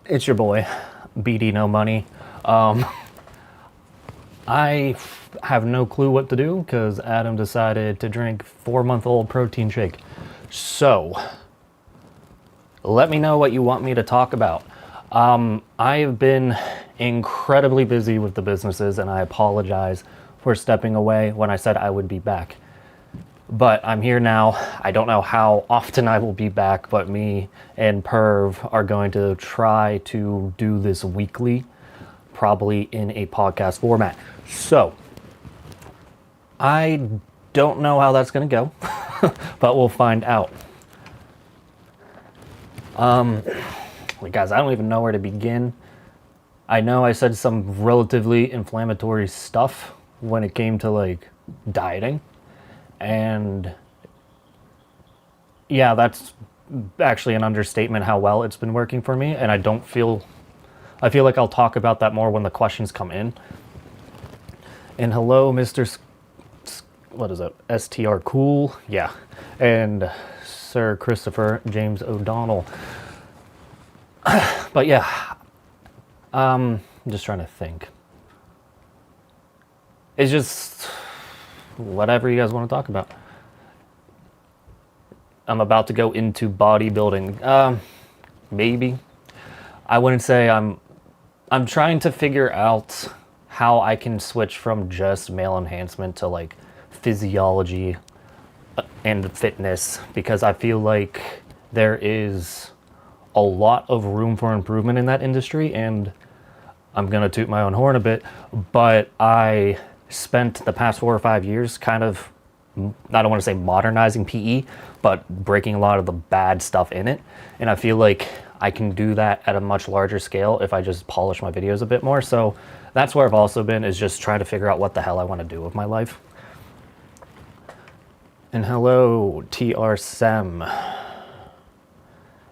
It's your boy, BD No Money. I have no clue what to do because Adam decided to drink 4-month-old protein shake. So, let me know what you want me to talk about. I have been incredibly busy with the businesses, and I apologize for stepping away when I said I would be back. But I'm here now. I don't know how often I will be back, but me and PERV are going to try to do this weekly, probably in a podcast format. So, I don't know how that's going to go, but we'll find out. Guys, I don't even know where to begin. I know I said some relatively inflammatory stuff when it came to like dieting. And yeah, that's actually an understatement how well it's been working for me. And I feel like I'll talk about that more when the questions come in. And hello, Mr. What is it? STR Cool. Yeah. And Sir Christopher James O'Donnell. But yeah, I'm just trying to think. It's just whatever you guys want to talk about. I'm about to go into bodybuilding. Maybe. I wouldn't say I'm trying to figure out how I can switch from just male enhancement to like physiology and fitness, because I feel like there is a lot of room for improvement in that industry, and I'm gonna toot my own horn a bit, but I spent the past 4 or 5 years kind of, I don't want to say modernizing PE, but breaking a lot of the bad stuff in it. And I feel like I can do that at a much larger scale if I just polish my videos a bit more. So that's where I've also been, is just trying to figure out what the hell I want to do with my life. And hello, TR Sem.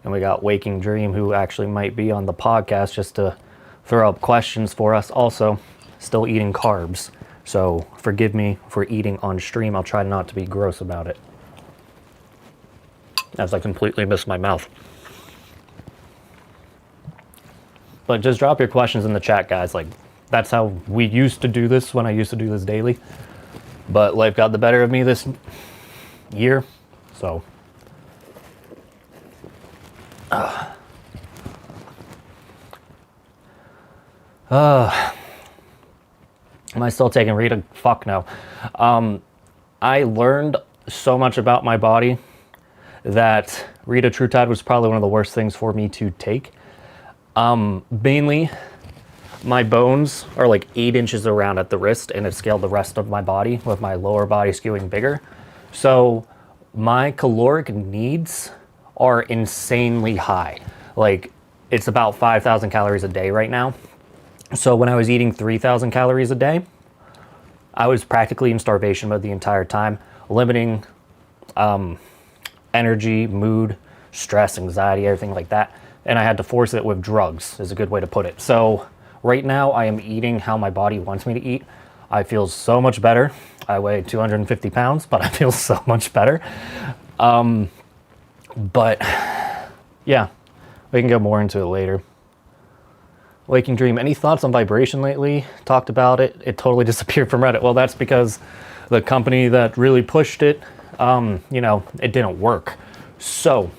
And we got Waking Dream, who actually might be on the podcast just to throw up questions for us. Also, still eating carbs. So forgive me for eating on stream. I'll try not to be gross about it, as I completely missed my mouth. But just drop your questions in the chat, guys. Like, that's how we used to do this when I used to do this daily. But life got the better of me this year, so. Am I still taking Rita? Fuck no. I learned so much about my body that Rita TrueTide was probably one of the worst things for me to take. Mainly, my bones are like 8 inches around at the wrist, and it scaled the rest of my body with my lower body skewing bigger. So my caloric needs are insanely high. Like, it's about 5,000 calories a day right now. So when I was eating 3,000 calories a day, I was practically in starvation mode the entire time, limiting energy, mood, stress, anxiety, everything like that. And I had to force it with drugs, is a good way to put it. So right now I am eating how my body wants me to eat. I feel so much better. I weigh 250 pounds, but I feel so much better. But yeah, we can go more into it later. Waking Dream, any thoughts on vibration lately? Talked about it. It totally disappeared from Reddit. Well, that's because the company that really pushed it, it didn't work. So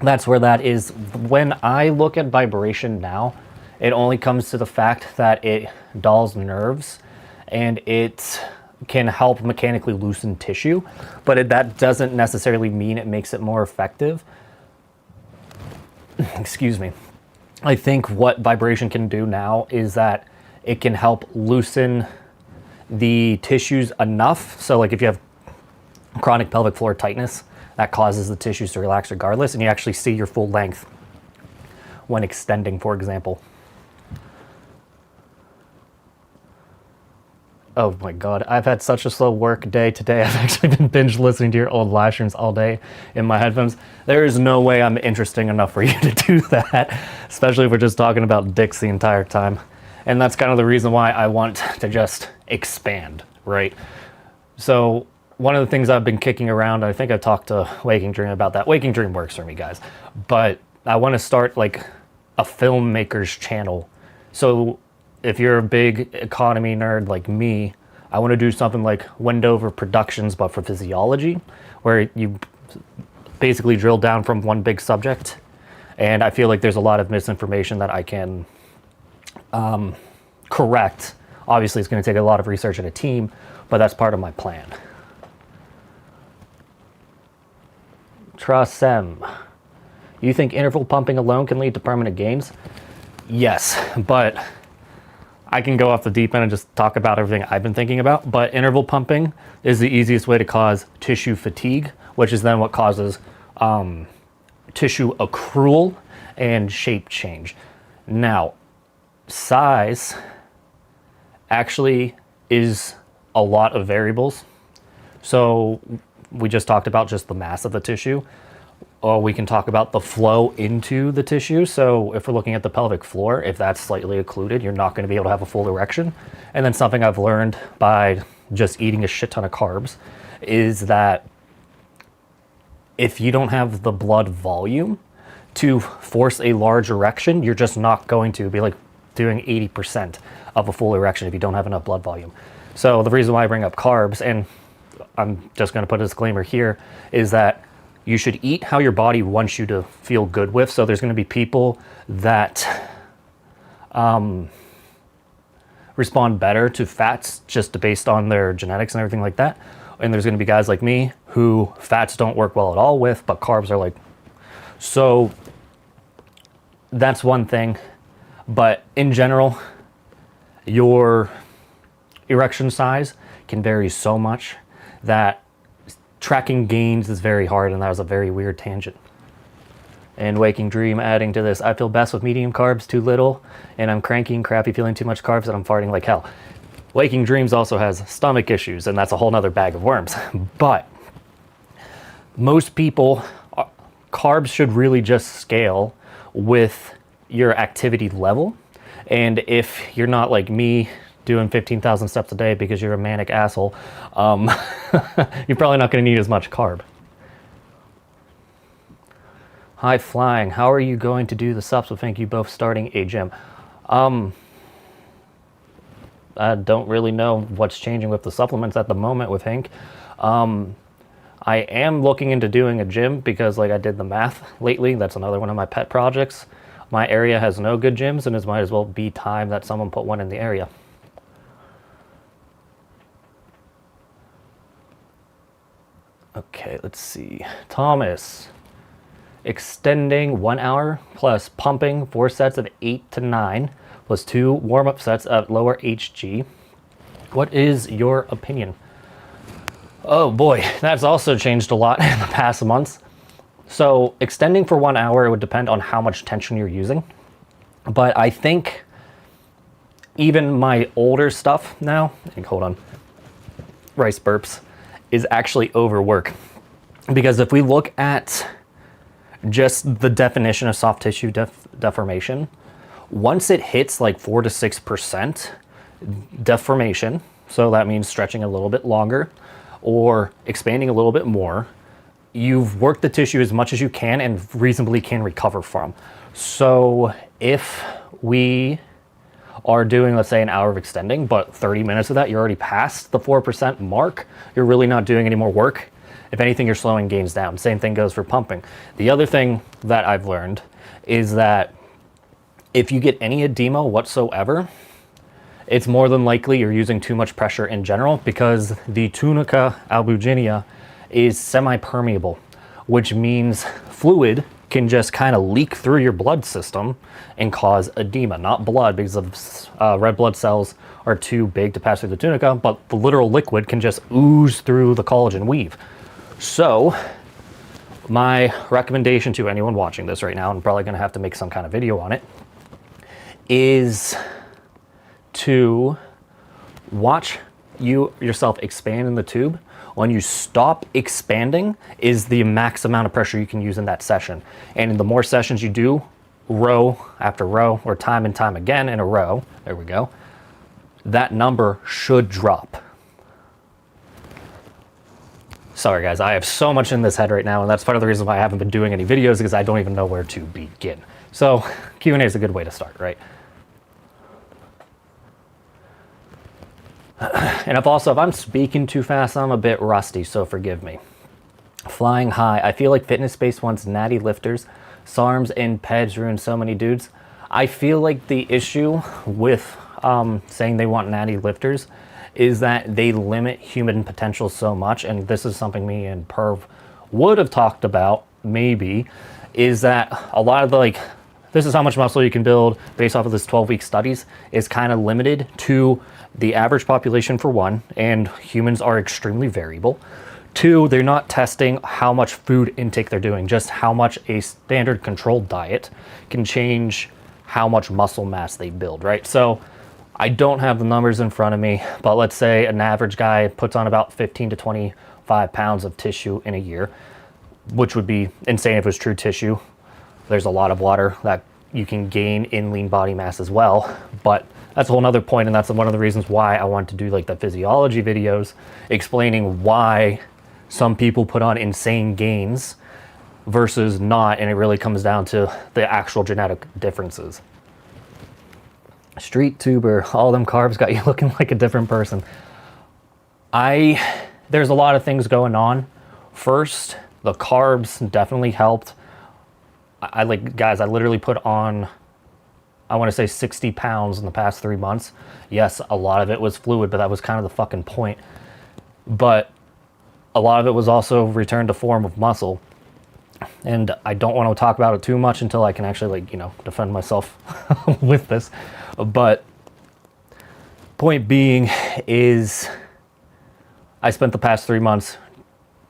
that's where that is. When I look at vibration now, it only comes to the fact that it dulls nerves and it can help mechanically loosen tissue, but that doesn't necessarily mean it makes it more effective. Excuse me. I think what vibration can do now is that it can help loosen the tissues enough. So like if you have chronic pelvic floor tightness, that causes the tissues to relax regardless, and you actually see your full length when extending, for example. Oh my God, I've had such a slow work day today. I've actually been binge listening to your old live streams all day in my headphones. There is no way I'm interesting enough for you to do that, especially if we're just talking about dicks the entire time. And that's kind of the reason why I want to just expand, right? So one of the things I've been kicking around, I think I talked to Waking Dream about that. Waking Dream works for me, guys. But I want to start like a filmmaker's channel. So if you're a big economy nerd like me, I want to do something like Wendover Productions, but for physiology, where you basically drill down from one big subject. And I feel like there's a lot of misinformation that I can correct. Obviously, it's going to take a lot of research and a team, but that's part of my plan. Trasem, you think interval pumping alone can lead to permanent gains? Yes, but I can go off the deep end and just talk about everything I've been thinking about. But interval pumping is the easiest way to cause tissue fatigue, which is then what causes tissue accrual and shape change. Now, size actually is a lot of variables. So we just talked about just the mass of the tissue, or we can talk about the flow into the tissue. So if we're looking at the pelvic floor, if that's slightly occluded, you're not going to be able to have a full erection. And then something I've learned by just eating a shit ton of carbs is that if you don't have the blood volume to force a large erection, you're just not going to be like doing 80% of a full erection if you don't have enough blood volume. So the reason why I bring up carbs, and I'm just going to put a disclaimer here, is that you should eat how your body wants you to feel good with. So there's going to be people that respond better to fats just based on their genetics and everything like that. And there's going to be guys like me who fats don't work well at all with, but carbs are like, so that's one thing. But in general, your erection size can vary so much that tracking gains is very hard, and that was a very weird tangent. And Waking Dream adding to this, I feel best with medium carbs, too little, and I'm cranky and crappy feeling too much carbs and I'm farting like hell. Waking Dreams also has stomach issues, and that's a whole nother bag of worms. But most people, carbs should really just scale with your activity level. And if you're not like me, doing 15,000 steps a day because you're a manic asshole, you're probably not going to need as much carb. High Flying, how are you going to do the subs with Hank? You both starting a gym? I don't really know what's changing with the supplements at the moment with Hank. I am looking into doing a gym because like I did the math lately. That's another one of my pet projects. My area has no good gyms, and it might as well be time that someone put one in the area. Okay, let's see. Thomas, extending 1 hour plus pumping 4 sets of 8 to 9 plus 2 warm-up sets at lower HG. What is your opinion? Oh boy, that's also changed a lot in the past months. So extending for 1 hour, it would depend on how much tension you're using. But I think even my older stuff now, hold on, rice burps, is actually overwork. Because if we look at just the definition of soft tissue deformation, once it hits like 4 to 6% deformation, so that means stretching a little bit longer or expanding a little bit more, you've worked the tissue as much as you can and reasonably can recover from. So if we are doing, let's say, an hour of extending, but 30 minutes of that, you're already past the 4% mark, you're really not doing any more work. If anything, you're slowing gains down. Same thing goes for pumping. The other thing that I've learned is that if you get any edema whatsoever, it's more than likely you're using too much pressure in general, because the tunica albuginea is semi-permeable, which means fluid can just kind of leak through your blood system and cause edema. Not blood, because of red blood cells are too big to pass through the tunica, but the literal liquid can just ooze through the collagen weave. So my recommendation to anyone watching this right now, and probably going to have to make some kind of video on it, is to watch yourself expand in the tube. When you stop expanding is the max amount of pressure you can use in that session. And the more sessions you do, row after row, or time and time again in a row, there we go, that number should drop. Sorry guys, I have so much in this head right now, and that's part of the reason why I haven't been doing any videos, because I don't even know where to begin. So Q&A is a good way to start, right? And if I'm speaking too fast, I'm a bit rusty, so forgive me. Flying high. I feel like fitness space wants natty lifters. SARMs and PEDs ruin so many dudes. I feel like the issue with saying they want natty lifters is that they limit human potential so much, and this is something me and PERV would have talked about, maybe, is that a lot of the, like, this is how much muscle you can build based off of this 12-week studies, is kind of limited to the average population, for one, and humans are extremely variable. Two, they're not testing how much food intake they're doing, just how much a standard controlled diet can change how much muscle mass they build, right? So I don't have the numbers in front of me, but let's say an average guy puts on about 15 to 25 pounds of tissue in a year, which would be insane if it was true tissue. There's a lot of water that you can gain in lean body mass as well, but that's a whole nother point, and that's one of the reasons why I want to do like the physiology videos, explaining why some people put on insane gains versus not, and it really comes down to the actual genetic differences. Street tuber, all them carbs got you looking like a different person. There's a lot of things going on. First, the carbs definitely helped. I literally put on, I want to say 60 pounds in the past 3 months. Yes, a lot of it was fluid, but that was kind of the fucking point. But a lot of it was also return to form of muscle. And I don't want to talk about it too much until I can actually, like, you know, defend myself with this. But point being is I spent the past 3 months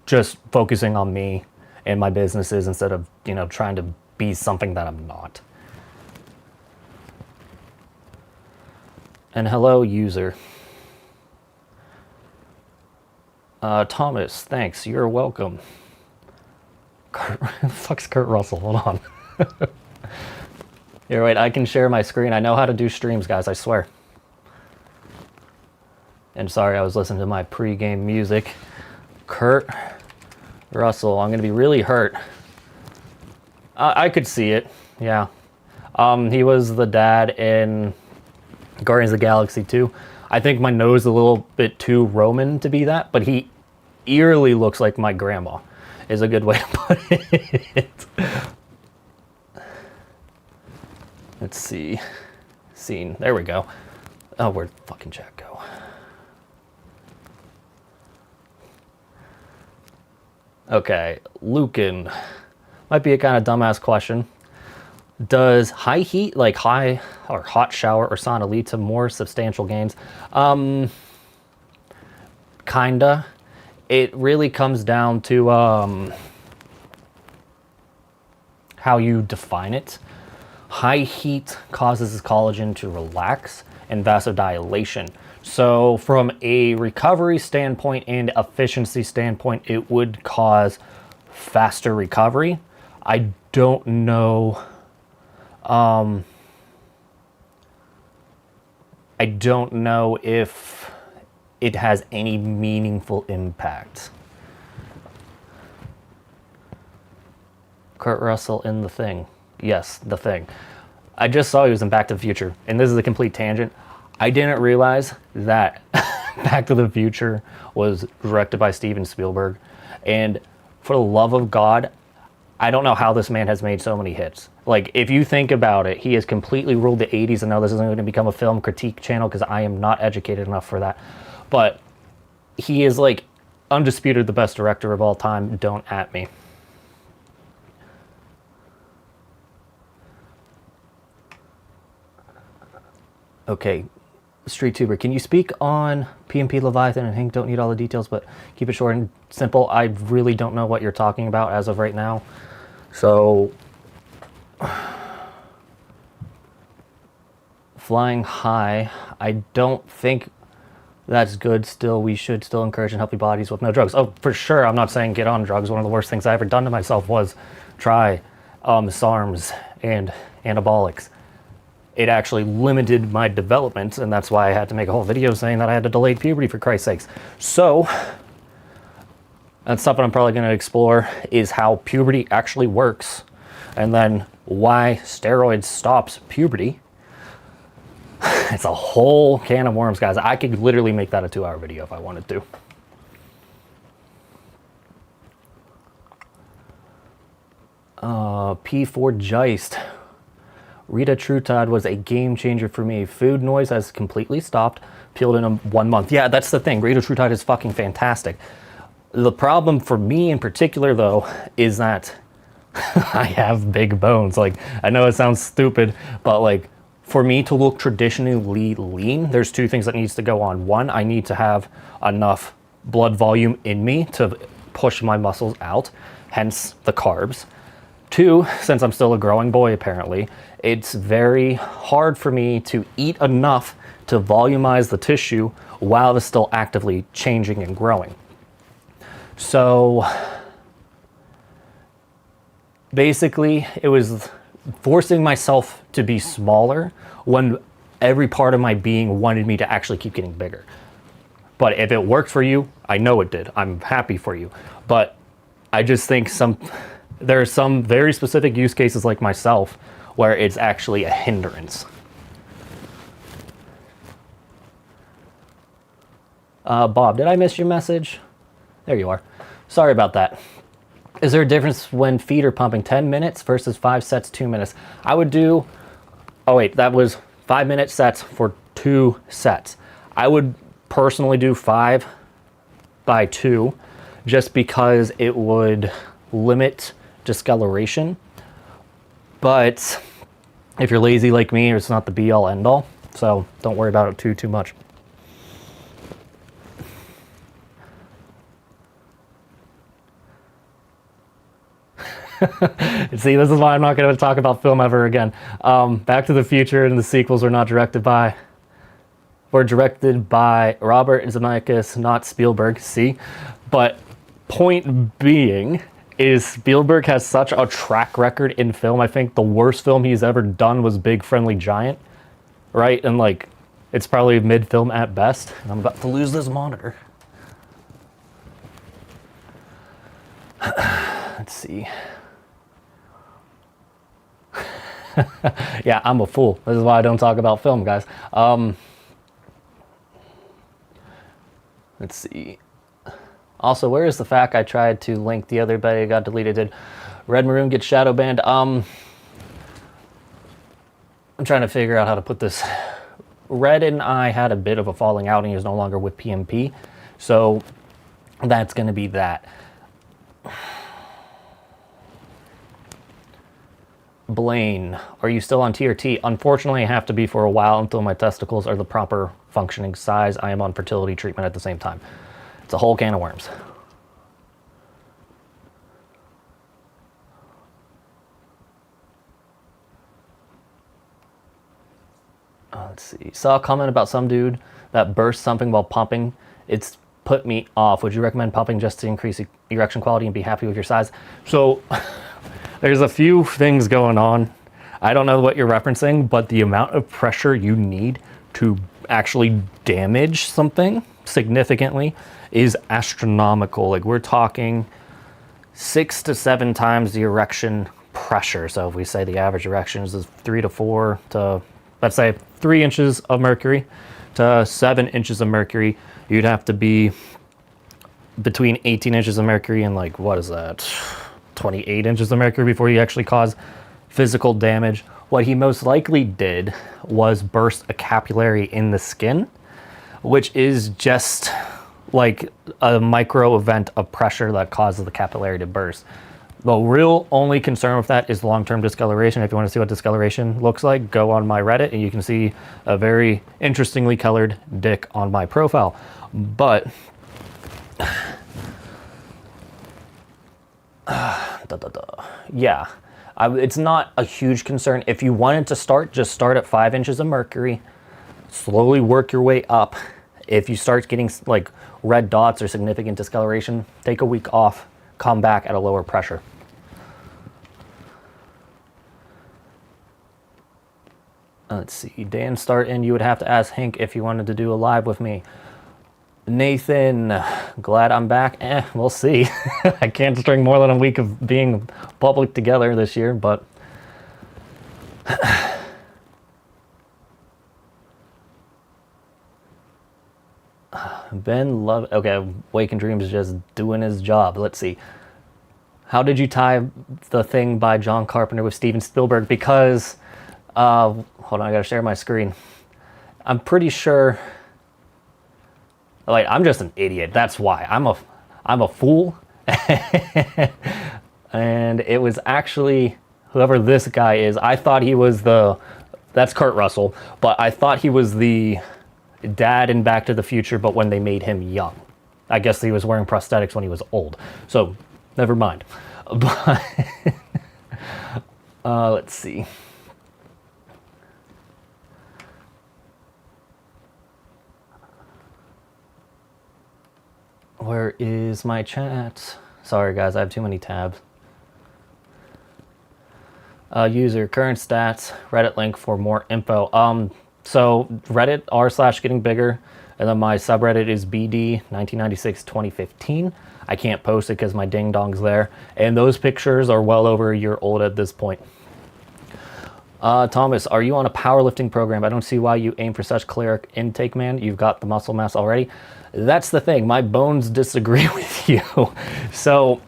just focusing on me and my businesses instead of, you know, trying to be something that I'm not. And hello, user. Thomas, thanks. You're welcome. Fuck's Kurt Russell. Hold on. You're right. I can share my screen. I know how to do streams, guys. I swear. And sorry, I was listening to my pre-game music. Kurt Russell. I'm gonna be really hurt. I could see it. Yeah. He was the dad in Guardians of the Galaxy 2. I think my nose is a little bit too Roman to be that, but he eerily looks like my grandma, is a good way to put it. Let's see. Scene. There we go. Oh, where'd fucking chat go? Okay, Lucan. Might be a kind of dumbass question. Does high heat, like high or hot shower or sauna, lead to more substantial gains? Kinda. It really comes down to how you define it. High heat causes collagen to relax and vasodilation. So from a recovery standpoint and efficiency standpoint, it would cause faster recovery. I don't know. I don't know if it has any meaningful impact. Kurt Russell in The Thing. Yes, The Thing. I just saw he was in Back to the Future, and this is a complete tangent. I didn't realize that Back to the Future was directed by Steven Spielberg, and for the love of God, I don't know how this man has made so many hits. Like, if you think about it, he has completely ruled the 80s. I know this isn't going to become a film critique channel because I am not educated enough for that. But he is, like, undisputed the best director of all time. Don't at me. Okay, Street Tuber, can you speak on PMP, Leviathan, and Hank? Don't need all the details, but keep it short and simple. I really don't know what you're talking about as of right now. So, flying high, I don't think that's good. Still, we should still encourage healthy bodies with no drugs. Oh, for sure. I'm not saying get on drugs. One of the worst things I ever done to myself was try SARMs and anabolics. It actually limited my development, and that's why I had to make a whole video saying that I had a delayed puberty, for Christ's sakes. So, That's something I'm probably going to explore, is how puberty actually works, and then why steroids stops puberty. It's a whole can of worms, guys. I could literally make that a 2-hour video if I wanted to. P4 Geist. Rita Trutide was a game changer for me. Food noise has completely stopped. Peeled in 1 month. Yeah, that's the thing. Rita Trutide is fucking fantastic. The problem for me in particular, though, is that I have big bones. Like, I know it sounds stupid, but like, for me to look traditionally lean, there's 2 things that needs to go on. 1, I need to have enough blood volume in me to push my muscles out, hence the carbs. 2, since I'm still a growing boy apparently, it's very hard for me to eat enough to volumize the tissue while it's still actively changing and growing. So basically, it was forcing myself to be smaller when every part of my being wanted me to actually keep getting bigger. But if it worked for you, I know it did. I'm happy for you. But I just think there are some very specific use cases like myself where it's actually a hindrance. Bob, did I miss your message? There you are. Sorry about that. Is there a difference when feet are pumping 10 minutes versus 5 sets, 2 minutes? I would do, oh wait, that was 5-minute sets for 2 sets. I would personally do 5 by 2 just because it would limit discoloration. But if you're lazy like me, it's not the be all end all. So don't worry about it too much. See, this is why I'm not going to talk about film ever again. Back to the Future and the sequels were directed by Robert Zemeckis, not Spielberg. See, but point being is Spielberg has such a track record in film. I think the worst film he's ever done was Big Friendly Giant, right? And like, it's probably mid-film at best. I'm about to lose this monitor. Let's see. Yeah, I'm a fool. This is why I don't talk about film, guys. Let's see. Also, where is the fact I tried to link the other, but it got deleted? Did Red Maroon get shadow banned? I'm trying to figure out how to put this. Red and I had a bit of a falling out, and he is no longer with PMP. So that's going to be that. Blaine, are you still on TRT? Unfortunately, I have to be for a while until my testicles are the proper functioning size. I am on fertility treatment at the same time. It's a whole can of worms. Let's see. Saw a comment about some dude that burst something while pumping. It's put me off. Would you recommend pumping just to increase erection quality and be happy with your size? So there's a few things going on. I don't know what you're referencing, but the amount of pressure you need to actually damage something significantly is astronomical. Like, we're talking 6 to 7 times the erection pressure. So if we say the average erection is 3 to 4 to, let's say, 3 inches of mercury to 7 inches of mercury, you'd have to be between 18 inches of mercury and, like, what is that, 28 inches of mercury before you actually cause physical damage. What he most likely did was burst a capillary in the skin, which is just like a micro event of pressure that causes the capillary to burst. The real only concern with that is long-term discoloration. If you want to see what discoloration looks like, go on my Reddit and you can see a very interestingly colored dick on my profile. But yeah, it's not a huge concern. If you wanted to start, just start at 5 inches of mercury, slowly work your way up. If you start getting like red dots or significant discoloration, take a week off, come back at a lower pressure. Let's see, Dan Startin, you would have to ask Hank if you wanted to do a live with me. Nathan, glad I'm back. We'll see. I can't string more than a week of being public together this year, but Ben Love. Okay, Waking Dreams is just doing his job. Let's see. How did you tie the Thing by John Carpenter with Steven Spielberg? Because, hold on, I gotta share my screen. I'm pretty sure. Like, I'm just an idiot. That's why. I'm a fool. And it was actually whoever this guy is. I thought he was that's Kurt Russell, but I thought he was the dad in Back to the Future, but when they made him young. I guess he was wearing prosthetics when he was old. So, never mind. But let's see. Where is my chat? Sorry guys, I have too many tabs. User current stats, Reddit link for more info. So Reddit r/getting bigger, and then my subreddit is BD 1996-2015. I can't post it because my ding dong's there, and those pictures are well over a year old at this point. Thomas, are you on a powerlifting program? I don't see why you aim for such caloric intake, man. You've got the muscle mass already. That's the thing. My bones disagree with you. So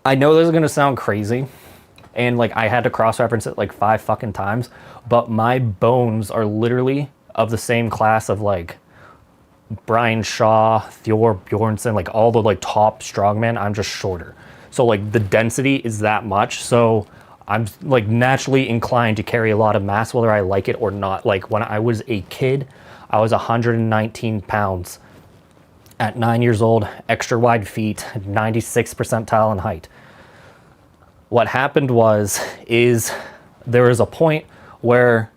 I know this is going to sound crazy, and like I had to cross-reference it like 5 fucking times, but my bones are literally of the same class of like Brian Shaw, Thor Bjornsson, like all the like top strongmen. I'm just shorter. So like the density is that much. So I'm like naturally inclined to carry a lot of mass, whether I like it or not. Like when I was a kid, I was 119 pounds at 9 years old, extra wide feet, 96th percentile in height. What happened is there was a point where,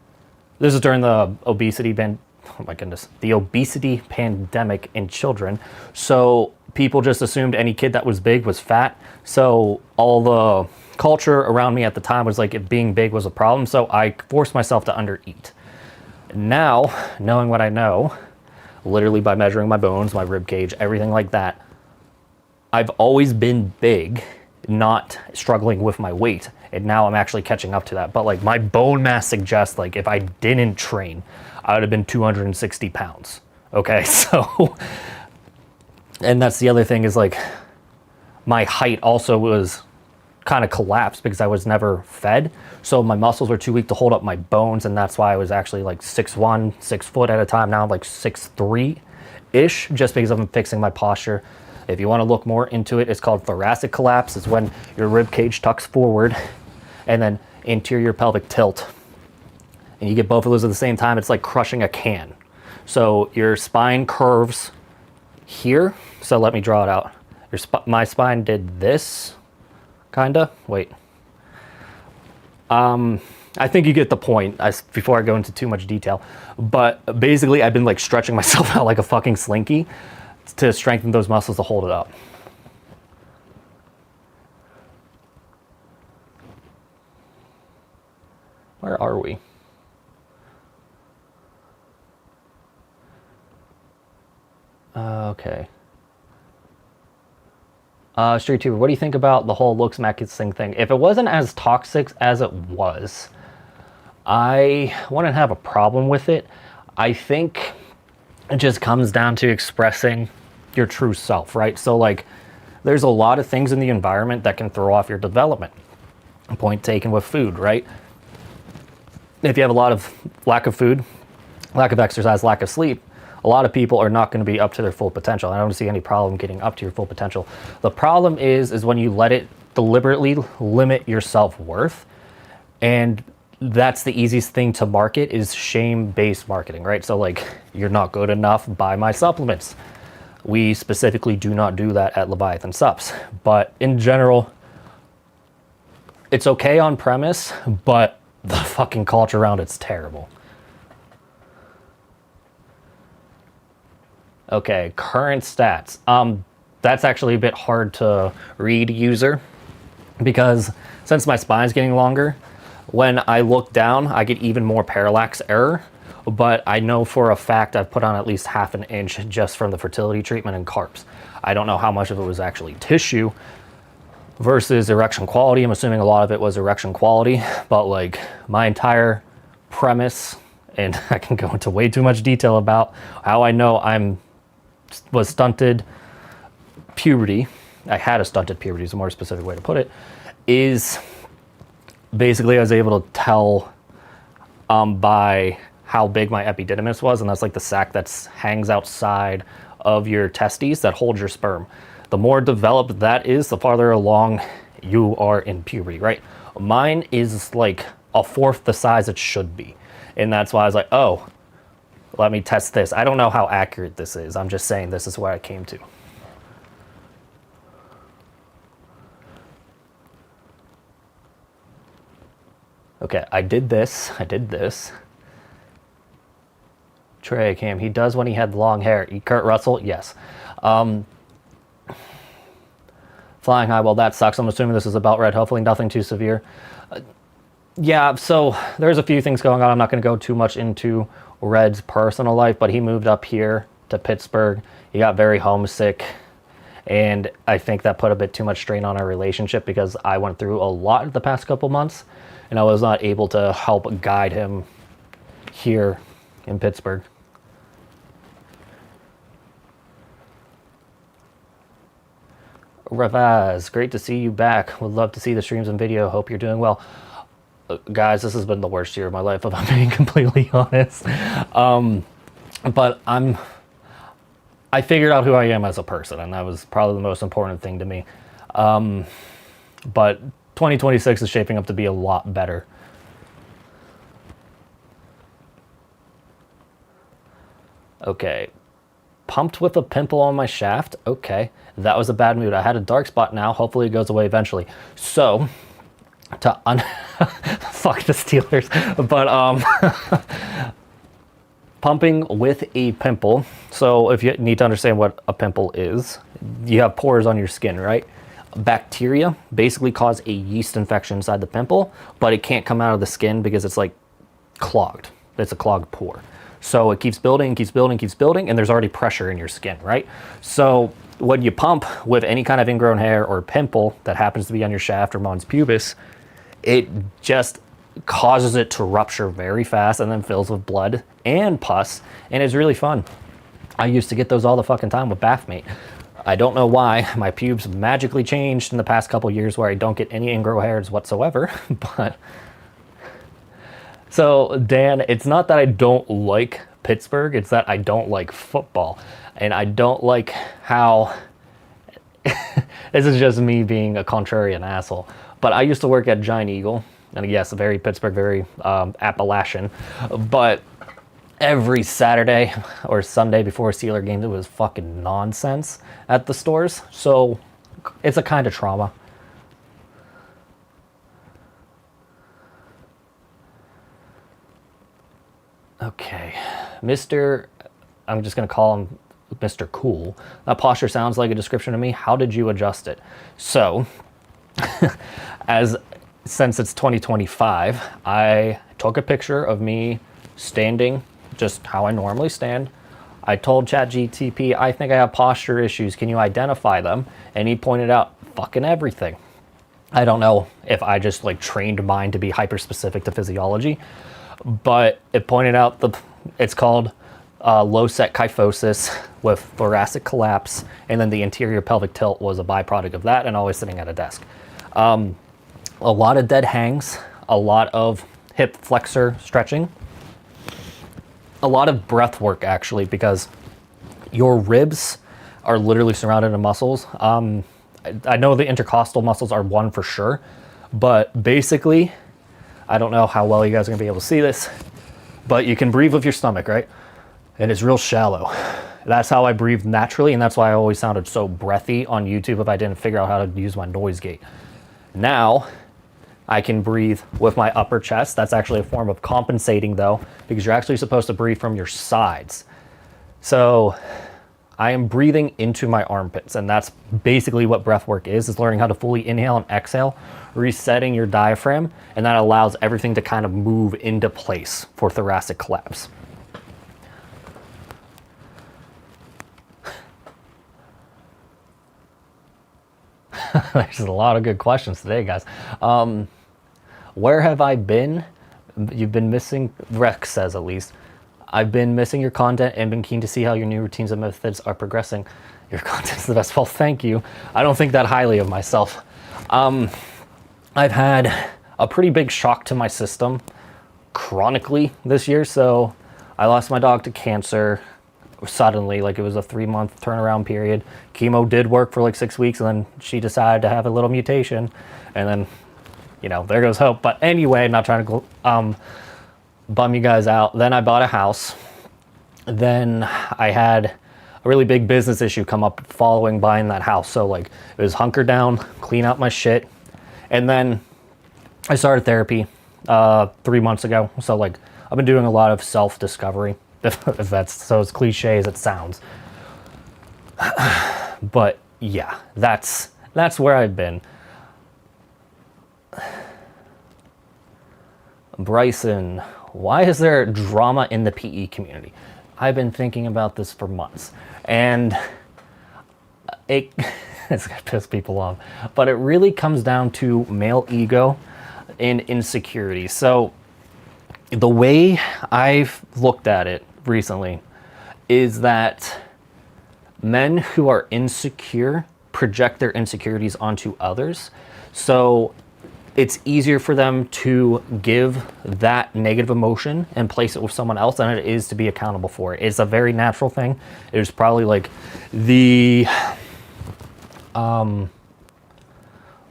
this is during the obesity the obesity pandemic in children. So people just assumed any kid that was big was fat. So all the culture around me at the time was like if being big was a problem. So I forced myself to undereat. Now, knowing what I know, literally by measuring my bones, my rib cage, everything like that, I've always been big, not struggling with my weight. And now I'm actually catching up to that. But like my bone mass suggests like if I didn't train, I would have been 260 pounds. Okay, so, and that's the other thing is like my height also was kind of collapsed because I was never fed. So my muscles were too weak to hold up my bones, and that's why I was actually like 6'1", 6 foot at a time. Now I'm like 6'3"-ish, just because I'm fixing my posture. If you want to look more into it, it's called thoracic collapse. It's when your rib cage tucks forward and then anterior pelvic tilt. And you get both of those at the same time. It's like crushing a can. So your spine curves here. So let me draw it out. My spine did this. Kinda. Wait. I think you get the point before I go into too much detail. But basically, I've been like stretching myself out like a fucking slinky to strengthen those muscles to hold it up. Where are we? Okay. Street Tuber, what do you think about the whole looks maxing thing? If it wasn't as toxic as it was, I wouldn't have a problem with it. I think it just comes down to expressing your true self, right? So like, there's a lot of things in the environment that can throw off your development. Point taken with food, right? If you have a lot of lack of food, lack of exercise, lack of sleep, a lot of people are not going to be up to their full potential. I don't see any problem getting up to your full potential. The problem is when you let it deliberately limit your self-worth, and that's the easiest thing to market is shame-based marketing, right? So like, you're not good enough, buy my supplements. We specifically do not do that at Leviathan Subs, but in general, it's okay on premise, but the fucking culture around it's terrible. Okay, current stats. That's actually a bit hard to read, user, because since my spine's getting longer, when I look down, I get even more parallax error. but I know for a fact I've put on at least half an inch just from the fertility treatment and carbs. I don't know how much of it was actually tissue versus erection quality. I'm assuming a lot of it was erection quality, but like my entire premise, and I can go into way too much detail about how I know was stunted puberty. I had a stunted puberty is a more specific way to put it, is basically I was able to tell by how big my epididymis was, and that's like the sac that hangs outside of your testes that holds your sperm. The more developed that is, the farther along you are in puberty, right? Mine is like a fourth the size it should be. And that's why I was like, oh, let me test this. I don't know how accurate this is. I'm just saying this is where I came to. Okay, I did this. Trey Cam, he does when he had long hair. Kurt Russell, yes. Flying high, well, that sucks. I'm assuming this is about red. Hopefully nothing too severe. Yeah, so there's a few things going on. I'm not going to go too much into Red's personal life, but he moved up here to Pittsburgh. He got very homesick, and I think that put a bit too much strain on our relationship because I went through a lot the past couple months, and I was not able to help guide him here in Pittsburgh. Ravaz, great to see you back. Would love to see the streams and video. Hope you're doing well. Guys, this has been the worst year of my life, if I'm being completely honest. But I figured out who I am as a person, and that was probably the most important thing to me. But 2026 is shaping up to be a lot better. Okay. Pumped with a pimple on my shaft. Okay. That was a bad mood. I had a dark spot now. Hopefully it goes away eventually. So, fuck the Steelers. But, pumping with a pimple. So if you need to understand what a pimple is, you have pores on your skin, right? Bacteria basically cause a yeast infection inside the pimple, but it can't come out of the skin because it's like clogged. It's a clogged pore. So it keeps building, and there's already pressure in your skin, right? So when you pump with any kind of ingrown hair or pimple that happens to be on your shaft or mons pubis, it just causes it to rupture very fast and then fills with blood and pus, and it's really fun. I used to get those all the fucking time with Bathmate. I don't know why. My pubes magically changed in the past couple years where I don't get any ingrown hairs whatsoever, but... So, Dan, it's not that I don't like Pittsburgh, it's that I don't like football. And I don't like how... This is just me being a contrarian asshole. But I used to work at Giant Eagle. And yes, very Pittsburgh, very Appalachian. But every Saturday or Sunday before Steeler games, it was fucking nonsense at the stores. So, it's a kind of trauma. Okay, I'm just going to call him Mr. Cool. That posture sounds like a description of me. How did you adjust it? So, since it's 2025, I took a picture of me standing just how I normally stand. I told ChatGTP, I think I have posture issues. Can you identify them? And he pointed out fucking everything. I don't know if I just like trained mine to be hyper specific to physiology, but it pointed out it's called low set kyphosis with thoracic collapse, and then the anterior pelvic tilt was a byproduct of that, and always sitting at a desk. A lot of dead hangs, a lot of hip flexor stretching, a lot of breath work actually, because your ribs are literally surrounded in muscles. I know the intercostal muscles are one for sure, but basically, I don't know how well you guys are gonna be able to see this, but you can breathe with your stomach, right? And it's real shallow. That's how I breathe naturally, and that's why I always sounded so breathy on YouTube if I didn't figure out how to use my noise gate. Now, I can breathe with my upper chest. That's actually a form of compensating though, because you're actually supposed to breathe from your sides. So, I am breathing into my armpits, and that's basically what breath work is learning how to fully inhale and exhale, resetting your diaphragm, and that allows everything to kind of move into place for thoracic collapse. There's a lot of good questions today, guys. Where have I been? You've been missing, Rex says at least. I've been missing your content and been keen to see how your new routines and methods are progressing. Your content's the best. Well, thank you. I don't think that highly of myself. I've had a pretty big shock to my system chronically this year. So I lost my dog to cancer suddenly, like it was a 3-month turnaround period. Chemo did work for like 6 weeks, and then she decided to have a little mutation, and then, you know, there goes hope. But anyway, not trying to bum you guys out. Then I bought a house. Then I had a really big business issue come up following buying that house. So like it was hunker down, clean out my shit. And then I started therapy 3 months ago. So like I've been doing a lot of self-discovery, if that's so as cliche as it sounds. But yeah, that's where I've been. Bryson, why is there drama in the PE community? I've been thinking about this for months, and it's gonna piss people off, but it really comes down to male ego and insecurity. So the way I've looked at it recently is that men who are insecure project their insecurities onto others. So it's easier for them to give that negative emotion and place it with someone else than it is to be accountable for it. It's a very natural thing. It's probably like the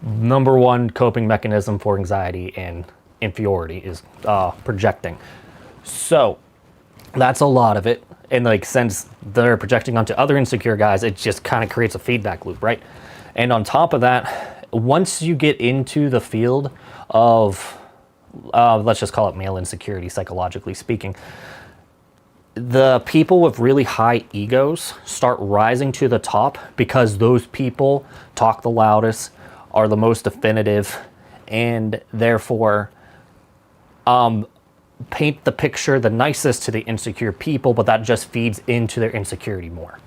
number one coping mechanism for anxiety and inferiority is projecting. So that's a lot of it. And like, since they're projecting onto other insecure guys, it just kind of creates a feedback loop, right? And on top of that, once you get into the field of, let's just call it male insecurity, psychologically speaking, the people with really high egos start rising to the top because those people talk the loudest, are the most definitive, and therefore paint the picture the nicest to the insecure people, but that just feeds into their insecurity more.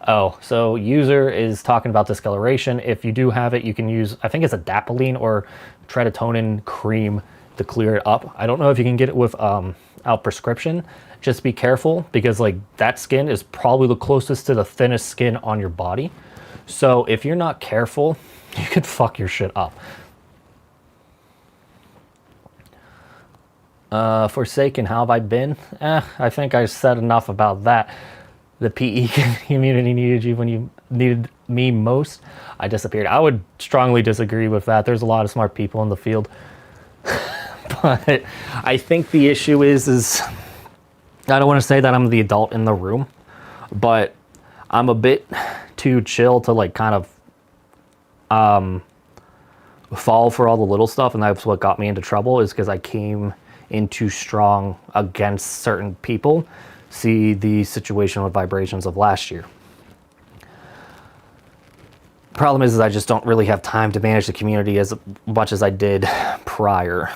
Oh, so user is talking about discoloration. If you do have it, you can use, I think it's a Dapoline or tretinoin cream to clear it up. I don't know if you can get it without prescription. Just be careful, because like that skin is probably the closest to the thinnest skin on your body. So if you're not careful, you could fuck your shit up. Forsaken, how have I been? I think I said enough about that. The PE community needed you when you needed me most. I disappeared. I would strongly disagree with that. There's a lot of smart people in the field. But I think the issue is I don't want to say that I'm the adult in the room, but I'm a bit too chill to like kind of fall for all the little stuff. And that's what got me into trouble, is because I came in too strong against certain people. See the situation with vibrations of last year. Problem is I just don't really have time to manage the community as much as I did prior.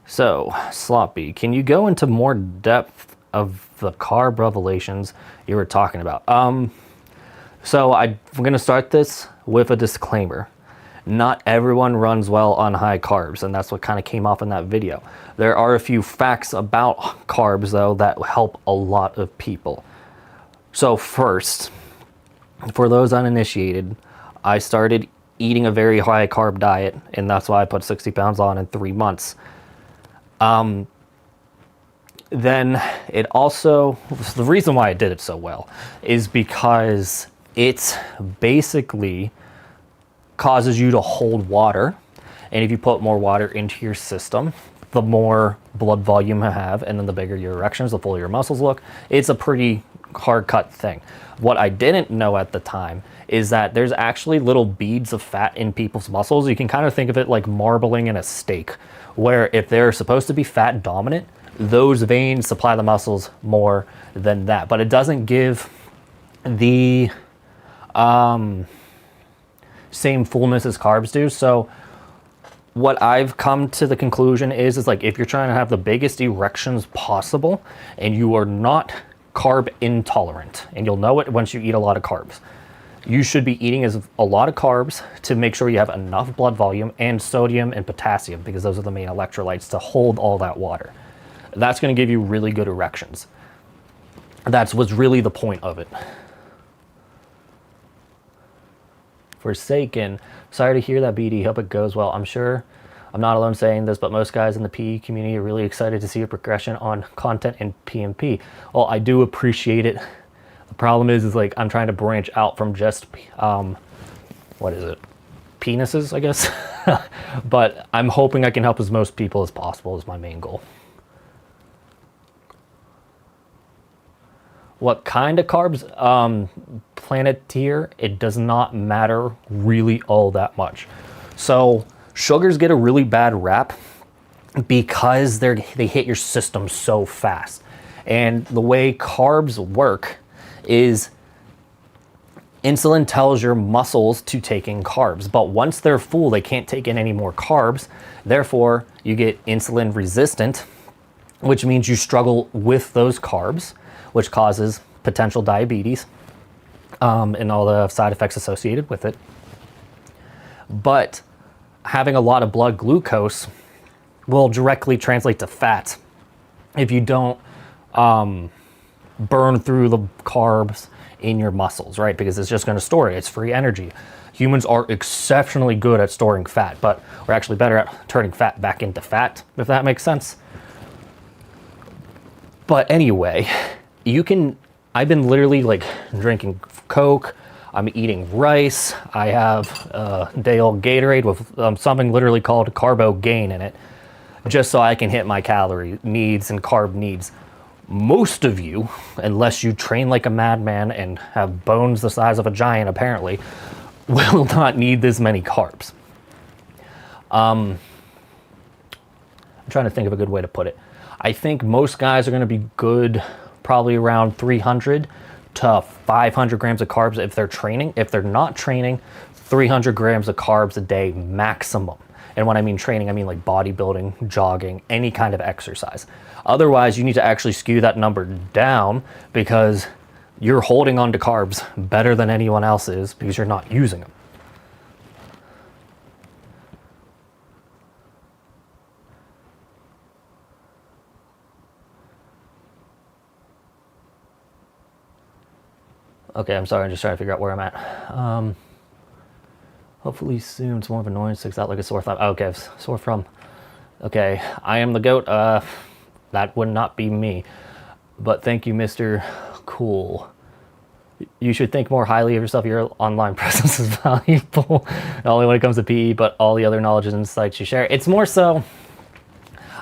So, Sloppy, can you go into more depth of the carb revelations you were talking about? So I'm going to start this with a disclaimer. Not everyone runs well on high carbs, and that's what kind of came off in that video. There are a few facts about carbs, though, that help a lot of people. So first, for those uninitiated, I started eating a very high carb diet, and that's why I put 60 pounds on in 3 months. Then it also, the reason why I did it so well is because it basically causes you to hold water, and if you put more water into your system, the more blood volume you have, and then the bigger your erections, the fuller your muscles look. It's a pretty hard cut thing. What I didn't know at the time is that there's actually little beads of fat in people's muscles. You can kind of think of it like marbling in a steak, where if they're supposed to be fat dominant, those veins supply the muscles more than that, but it doesn't give the same fullness as carbs do. So what I've come to the conclusion is like if you're trying to have the biggest erections possible and you are not carb intolerant, and you'll know it once you eat a lot of carbs, you should be eating a lot of carbs to make sure you have enough blood volume and sodium and potassium, because those are the main electrolytes to hold all that water. That's going to give you really good erections. That's what's really the point of it. Forsaken, sorry to hear that, BD. Hope it goes well. I'm sure I'm not alone saying this, but most guys in the PE community are really excited to see a progression on content in PMP. Well, I do appreciate it. The problem is like I'm trying to branch out from just what is it? Penises, I guess. But I'm hoping I can help as most people as possible is my main goal. What kind of carbs? Planeteer, it does not matter really all that much. So sugars get a really bad rap because they hit your system so fast. And the way carbs work is insulin tells your muscles to take in carbs, but once they're full, they can't take in any more carbs. Therefore, you get insulin resistant, which means you struggle with those carbs, which causes potential diabetes and all the side effects associated with it. But having a lot of blood glucose will directly translate to fat if you don't burn through the carbs in your muscles, right? Because it's just going to store it. It's free energy. Humans are exceptionally good at storing fat, but we're actually better at turning fat back into fat, if that makes sense. But anyway, I've been literally like drinking Coke, I'm eating rice, I have a day old Gatorade with something literally called Carbo Gain in it, just so I can hit my calorie needs and carb needs. Most of you, unless you train like a madman and have bones the size of a giant apparently, will not need this many carbs. I'm trying to think of a good way to put it. I think most guys are going to be good probably around 300 to 500 grams of carbs if they're training. If they're not training, 300 grams of carbs a day maximum. And when I mean training, I mean like bodybuilding, jogging, any kind of exercise. Otherwise, you need to actually skew that number down because you're holding on to carbs better than anyone else is because you're not using them. Okay, I'm sorry, I'm just trying to figure out where I'm at. Hopefully soon it's more of an annoyance, sticks out like a sore thumb. Okay, sore from. Okay, I am the goat. That would not be me. But thank you, Mr. Cool. You should think more highly of yourself. Your online presence is valuable. Not only when it comes to PE, but all the other knowledge and insights you share. It's more so,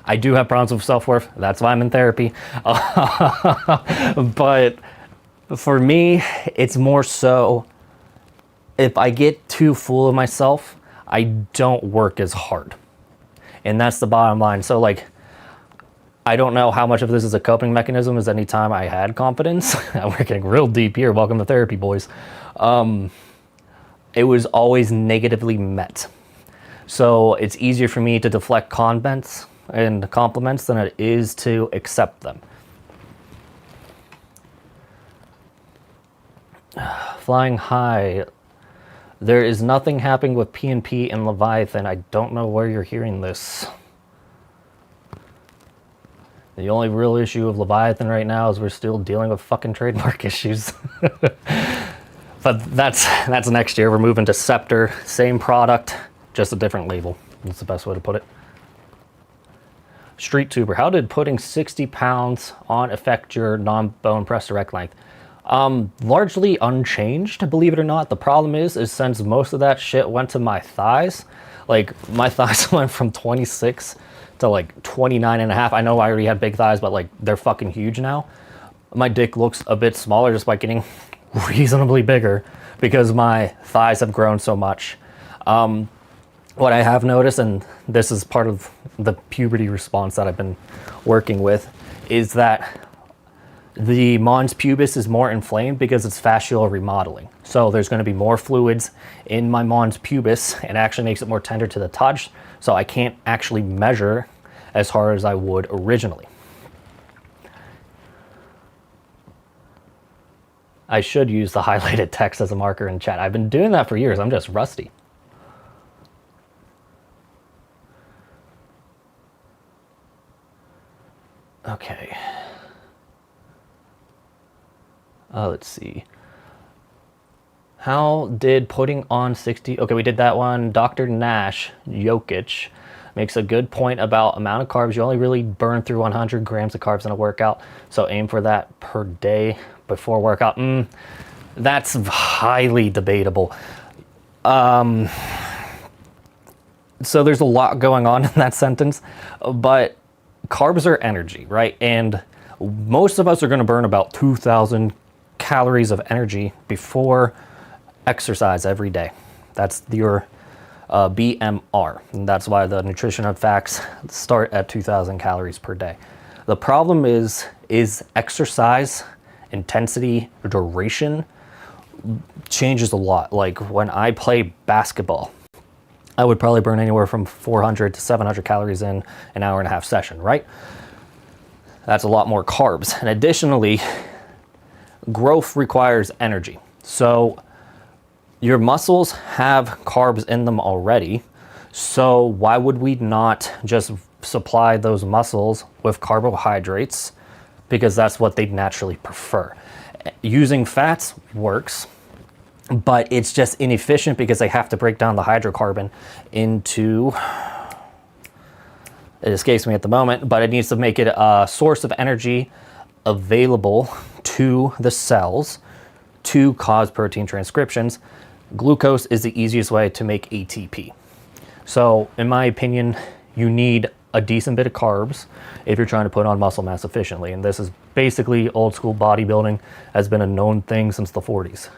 I do have problems with self-worth. That's why I'm in therapy. But for me, it's more so, if I get too full of myself, I don't work as hard. And that's the bottom line. So like, I don't know how much of this is a coping mechanism as any time I had confidence. We're getting real deep here. Welcome to therapy, boys. It was always negatively met. So it's easier for me to deflect comments and compliments than it is to accept them. Flying high. There is nothing happening with PNP and Leviathan. I don't know where you're hearing this. The only real issue of Leviathan right now is we're still dealing with fucking trademark issues. But that's next year. We're moving to Scepter. Same product, just a different label. That's the best way to put it. Street Tuber. How did putting 60 pounds on affect your non-bone press direct length? Largely unchanged, believe it or not. The problem is since most of that shit went to my thighs, like my thighs went from 26 to like 29 and a half. I know I already had big thighs, but like they're fucking huge now. My dick looks a bit smaller just by getting reasonably bigger because my thighs have grown so much. What I have noticed, and this is part of the puberty response that I've been working with, is that The mons pubis is more inflamed because it's fascial remodeling. So there's going to be more fluids in my mons pubis. It actually makes it more tender to the touch. So I can't actually measure as hard as I would originally. I should use the highlighted text as a marker in chat. I've been doing that for years. I'm just rusty. Okay. Let's see. How did putting on 60... Okay, we did that one. Dr. Nash Jokic makes a good point about amount of carbs. You only really burn through 100 grams of carbs in a workout. So aim for that per day before workout. That's highly debatable. So there's a lot going on in that sentence. But carbs are energy, right? And most of us are going to burn about 2,000 calories of energy before exercise every day. That's your BMR. And that's why the nutrition facts start at 2,000 calories per day. The problem is exercise intensity, duration changes a lot. Like when I play basketball, I would probably burn anywhere from 400 to 700 calories in an hour and a half session, right? That's a lot more carbs. And additionally, growth requires energy. So your muscles have carbs in them already. So why would we not just supply those muscles with carbohydrates? Because that's what they naturally prefer. Using fats works, but it's just inefficient because they have to break down the hydrocarbon into, it escapes me at the moment, but it needs to make it a source of energy available to the cells to cause protein transcriptions. Glucose is the easiest way to make ATP. So in my opinion, you need a decent bit of carbs if you're trying to put on muscle mass efficiently. And this is basically old school bodybuilding, has been a known thing since the 40s.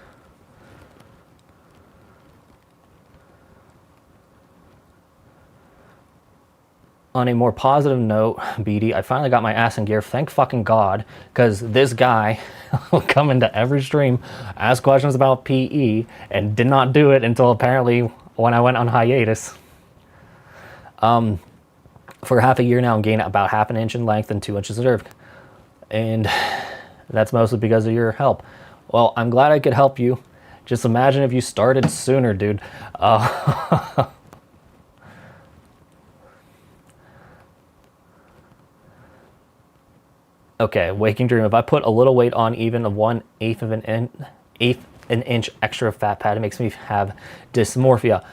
On a more positive note, BD, I finally got my ass in gear. Thank fucking God, because this guy will come into every stream, ask questions about PE, and did not do it until apparently when I went on hiatus. For half a year now, I'm gaining about half an inch in length and 2 inches in girth. And that's mostly because of your help. Well, I'm glad I could help you. Just imagine if you started sooner, dude. Okay, waking dream. If I put a little weight on even of 1/8 of an inch extra fat pad, it makes me have dysmorphia.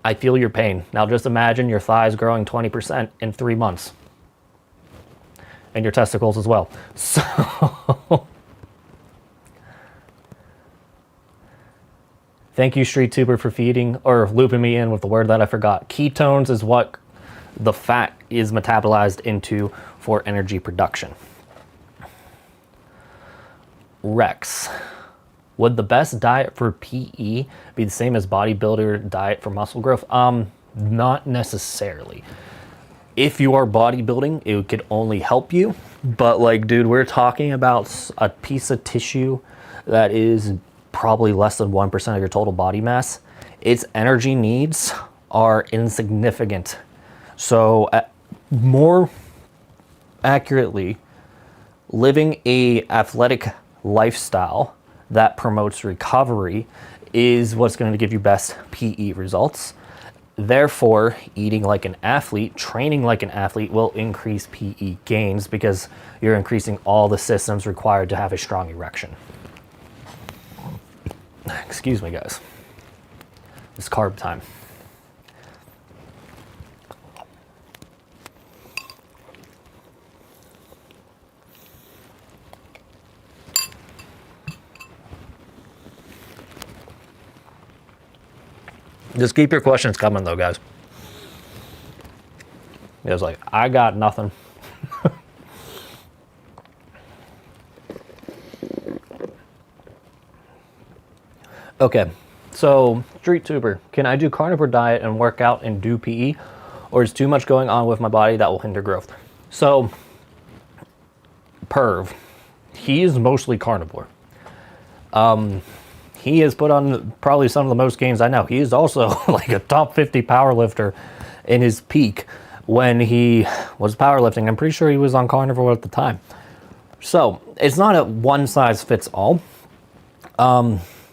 I feel your pain. Now just imagine your thighs growing 20% in 3 months. And your testicles as well. So thank you, Street Tuber, for feeding or looping me in with the word that I forgot. Ketones is what the fat is metabolized into for energy production. Rex. Would the best diet for PE be the same as bodybuilder diet for muscle growth? Not necessarily. If you are bodybuilding, it could only help you. But like, dude, we're talking about a piece of tissue that is probably less than 1% of your total body mass. Its energy needs are insignificant. So more accurately, living a athletic lifestyle that promotes recovery is what's going to give you best PE results. Therefore, eating like an athlete, training like an athlete will increase PE gains because you're increasing all the systems required to have a strong erection. Excuse me, guys. It's carb time. Just keep your questions coming though, guys. It was like, I got nothing. Okay, so Street Tuber, can I do carnivore diet and work out and do PE? Or is too much going on with my body that will hinder growth? So, PERV, he is mostly carnivore. He has put on probably some of the most gains I know. He is also like a top 50 powerlifter in his peak when he was powerlifting. I'm pretty sure he was on carnivore at the time. So it's not a one size fits all.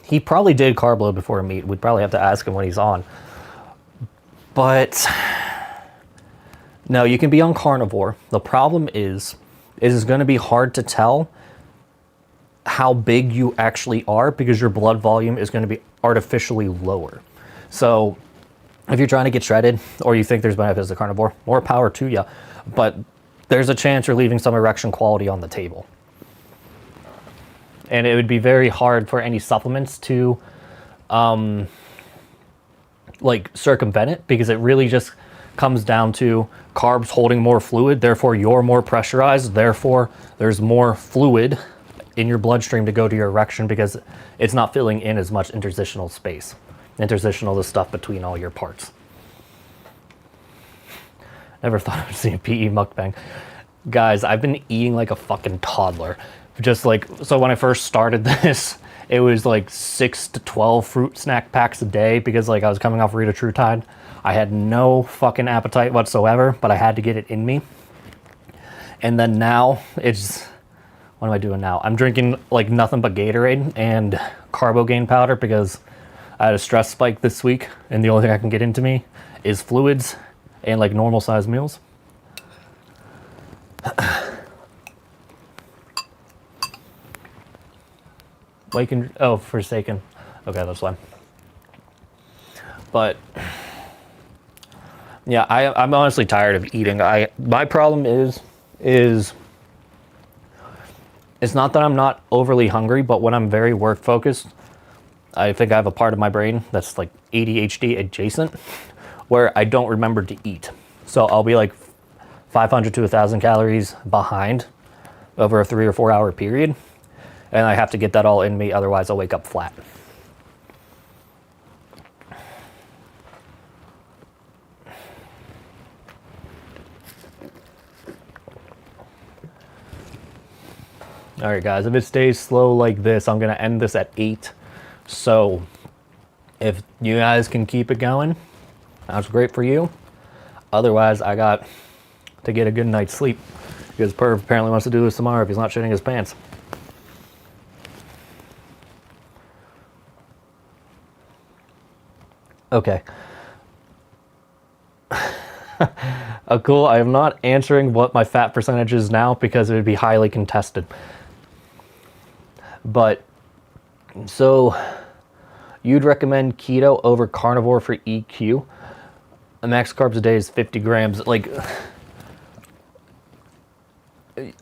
He probably did carb load before a meet. We'd probably have to ask him when he's on. But no, you can be on carnivore. The problem is it is going to be hard to tell how big you actually are because your blood volume is going to be artificially lower. So if you're trying to get shredded or you think there's benefits to carnivore, more power to you. But there's a chance you're leaving some erection quality on the table. And it would be very hard for any supplements to like circumvent it, because it really just comes down to carbs holding more fluid, therefore you're more pressurized, therefore there's more fluid in your bloodstream to go to your erection because it's not filling in as much interstitial space. Interstitial, the stuff between all your parts. Never thought I would see a PE mukbang. Guys, I've been eating like a fucking toddler. Just like, so when I first started this, it was like 6 to 12 fruit snack packs a day because like I was coming off Ritatrutide. I had no fucking appetite whatsoever, but I had to get it in me. And then now it's, what am I doing now? I'm drinking like nothing but Gatorade and Carbogain powder because I had a stress spike this week and the only thing I can get into me is fluids and like normal sized meals. Oh, Forsaken. Okay, that's fine. But yeah, I'm honestly tired of eating. My problem is it's not that I'm not overly hungry, but when I'm very work focused, I think I have a part of my brain that's like ADHD adjacent where I don't remember to eat. So I'll be like 500 to 1,000 calories behind over a 3 or 4 hour period. And I have to get that all in me, otherwise I'll wake up flat. All right, guys, if it stays slow like this, I'm gonna end this at 8. So if you guys can keep it going, that's great for you. Otherwise, I got to get a good night's sleep because PERV apparently wants to do this tomorrow if he's not shitting his pants. Okay. Cool. I am not answering what my fat percentage is now because it would be highly contested. But, so, you'd recommend keto over carnivore for EQ? The max carbs a day is 50 grams. Like,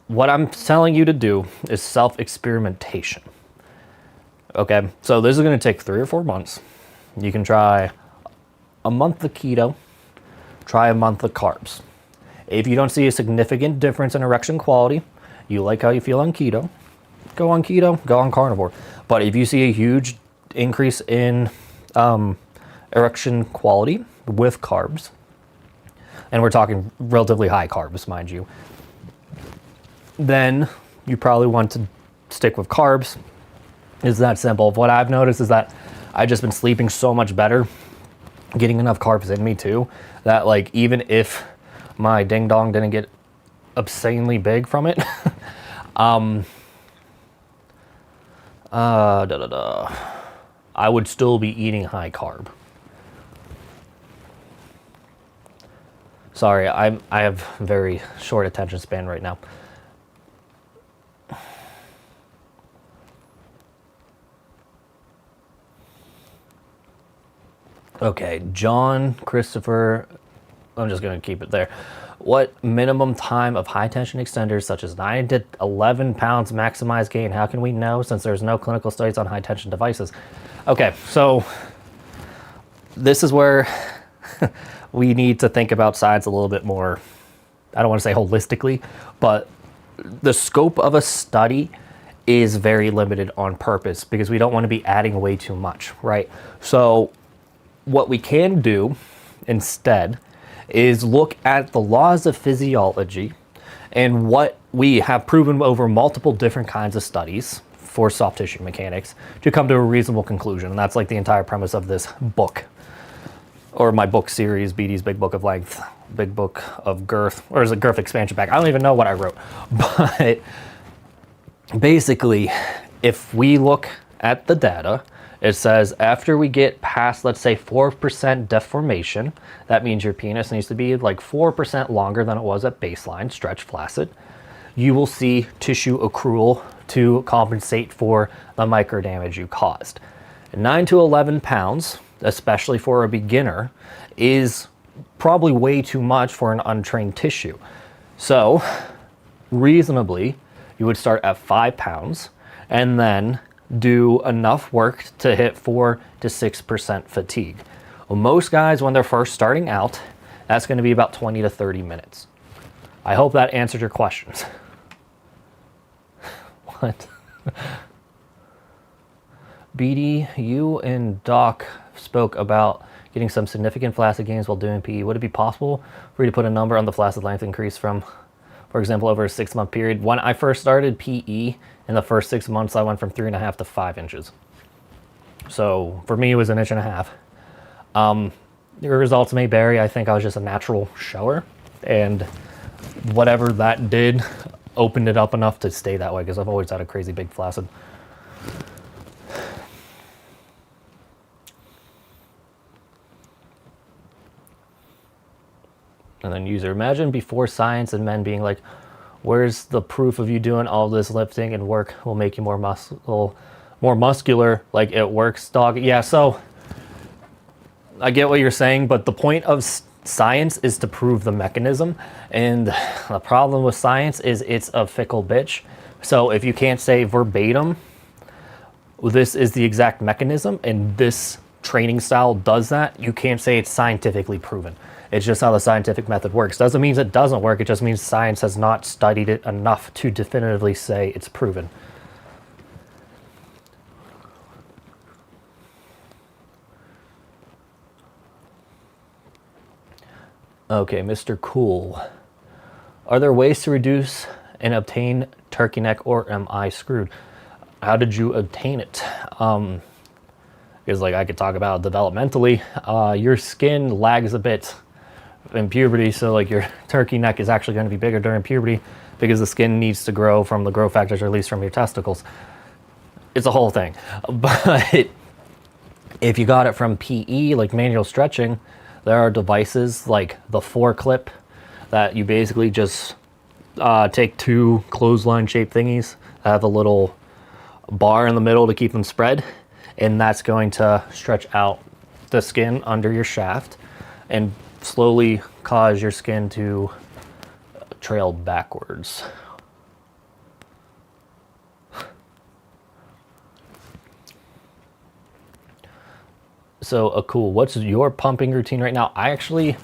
what I'm telling you to do is self-experimentation. Okay, so this is going to take 3 or 4 months. You can try a month of keto, try a month of carbs. If you don't see a significant difference in erection quality, you like how you feel on keto, go on keto, go on carnivore. But if you see a huge increase in erection quality with carbs, and we're talking relatively high carbs, mind you, then you probably want to stick with carbs. It's that simple. What I've noticed is that I've just been sleeping so much better, getting enough carbs in me too, that like even if my ding dong didn't get obscenely big from it, I would still be eating high carb. Sorry, I have very short attention span right now. Okay, John, Christopher, I'm just going to keep it there. What minimum time of high tension extenders such as 9 to 11 pounds maximize gain? How can we know since there's no clinical studies on high tension devices? Okay, so this is where we need to think about science a little bit more. I don't want to say holistically, but the scope of a study is very limited on purpose because we don't want to be adding way too much, right? So what we can do instead is look at the laws of physiology And what we have proven over multiple different kinds of studies for soft tissue mechanics to come to a reasonable conclusion. And that's like the entire premise of this book, or my book series, BD's Big Book of Length, Big Book of Girth, or is it Girth Expansion Pack? I don't even know what I wrote. But basically, if we look at the data, it says after we get past, let's say 4% deformation, that means your penis needs to be like 4% longer than it was at baseline, stretch flaccid, you will see tissue accrual to compensate for the micro damage you caused. 9 to 11 pounds, especially for a beginner, is probably way too much for an untrained tissue. So reasonably, you would start at 5 pounds and then do enough work to hit 4 to 6% fatigue. Well, most guys, when they're first starting out, that's going to be about 20 to 30 minutes. I hope that answered your questions. What? BD, you and Doc spoke about getting some significant flaccid gains while doing PE. Would it be possible for you to put a number on the flaccid length increase from, for example, over a 6-month period? When I first started PE, in the first 6 months, I went from 3.5 to 5 inches. So for me, it was 1.5 inches. Your results may vary. I think I was just a natural shower, and whatever that did opened it up enough to stay that way, because I've always had a crazy big flaccid. And then user, imagine before science and men being like, where's the proof of you doing all this lifting and work will make you more muscular, like it works, dog. Yeah, so I get what you're saying, but the point of science is to prove the mechanism, and the problem with science is it's a fickle bitch. So if you can't say verbatim, this is the exact mechanism and this training style does that, you can't say it's scientifically proven. It's just how the scientific method works. Doesn't mean it doesn't work, it just means science has not studied it enough to definitively say it's proven. Okay, Mr. Cool. Are there ways to reduce and obtain turkey neck, or am I screwed? How did you obtain it? Because like I could talk about developmentally, your skin lags a bit in puberty, so like your turkey neck is actually going to be bigger during puberty because the skin needs to grow from the growth factors released from your testicles. It's a whole thing. But if you got it from PE, like manual stretching, there are devices like the foreclip that you basically just take 2 clothesline shaped thingies that have a little bar in the middle to keep them spread, and that's going to stretch out the skin under your shaft and slowly cause your skin to trail backwards. So cool, what's your pumping routine right now? I actually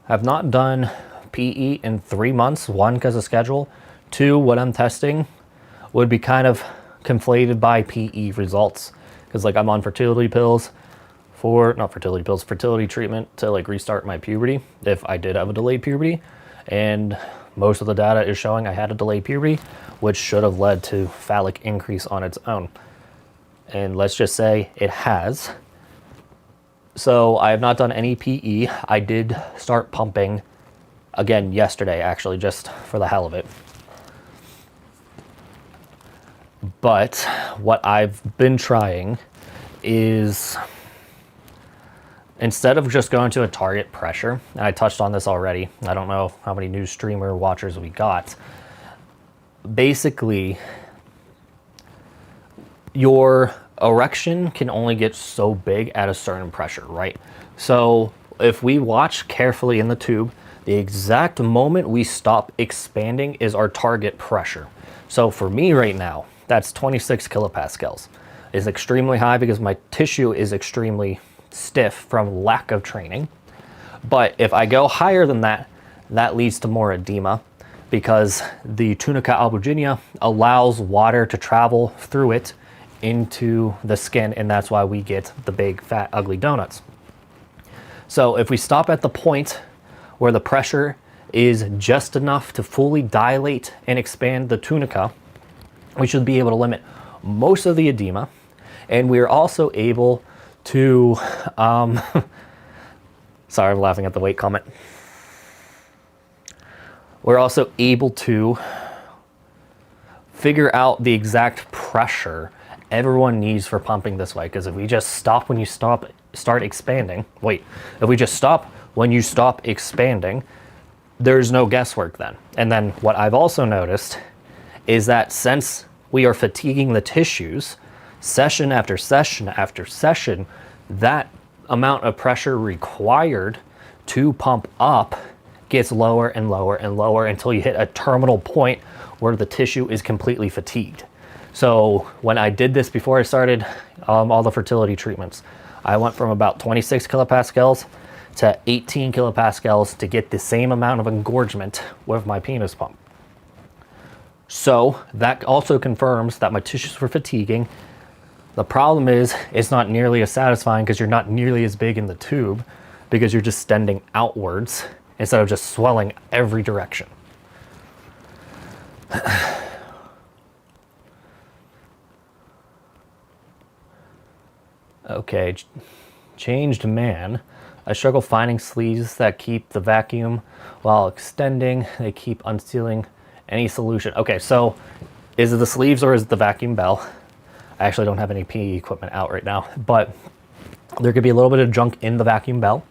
have not done PE in 3 months. 1, because of schedule. 2, what I'm testing would be kind of conflated by PE results, because like I'm on fertility pills for, not fertility pills, fertility treatment to like restart my puberty if I did have a delayed puberty, and most of the data is showing I had a delayed puberty, which should have led to phallic increase on its own, and let's just say it has. So I have not done any PE. I did start pumping again yesterday, actually, just for the hell of it. But what I've been trying is, instead of just going to a target pressure, and I touched on this already, I don't know how many new streamer watchers we got, basically your erection can only get so big at a certain pressure, right? So if we watch carefully in the tube, the exact moment we stop expanding is our target pressure. So for me right now, that's 26 kilopascals. It's extremely high because my tissue is extremely stiff from lack of training. But if I go higher than that, that leads to more edema because the tunica albuginea allows water to travel through it into the skin, and that's why we get the big, fat, ugly donuts. So if we stop at the point where the pressure is just enough to fully dilate and expand the tunica, we should be able to limit most of the edema. And we're also able to, sorry, I'm laughing at the weight comment. We're also able to figure out the exact pressure everyone needs for pumping this way. Because if we just stop when you start expanding, if we just stop when you stop expanding, there's no guesswork then. And then what I've also noticed is that since we are fatiguing the tissues, session after session after session, that amount of pressure required to pump up gets lower and lower and lower until you hit a terminal point where the tissue is completely fatigued. So when I did this before I started all the fertility treatments, I went from about 26 kilopascals to 18 kilopascals to get the same amount of engorgement with my penis pump. So that also confirms that my tissues were fatiguing. The problem is it's not nearly as satisfying because you're not nearly as big in the tube, because you're just extending outwards instead of just swelling every direction. Okay, changed man. I struggle finding sleeves that keep the vacuum while extending. They keep unsealing any solution. Okay, so is it the sleeves or is it the vacuum bell? I actually don't have any PE equipment out right now, but there could be a little bit of junk in the vacuum bell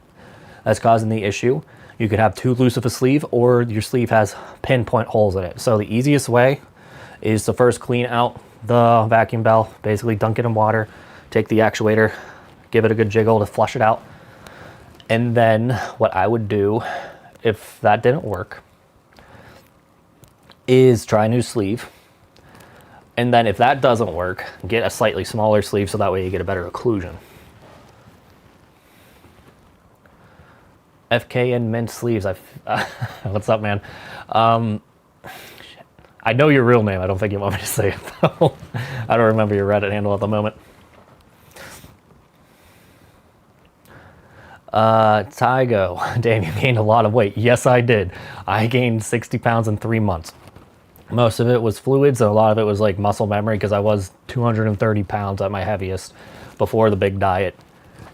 that's causing the issue. You could have too loose of a sleeve, or your sleeve has pinpoint holes in it. So the easiest way is to first clean out the vacuum bell, basically dunk it in water, take the actuator, give it a good jiggle to flush it out. And then what I would do, if that didn't work, is try a new sleeve. And then if that doesn't work, get a slightly smaller sleeve so that way you get a better occlusion. FKN mint sleeves. What's up, man? I know your real name. I don't think you want me to say it, though. I don't remember your Reddit handle at the moment. Tygo, damn, you gained a lot of weight. Yes, I did. I gained 60 pounds in 3 months. Most of it was fluids, and a lot of it was like muscle memory, because I was 230 pounds at my heaviest before the big diet.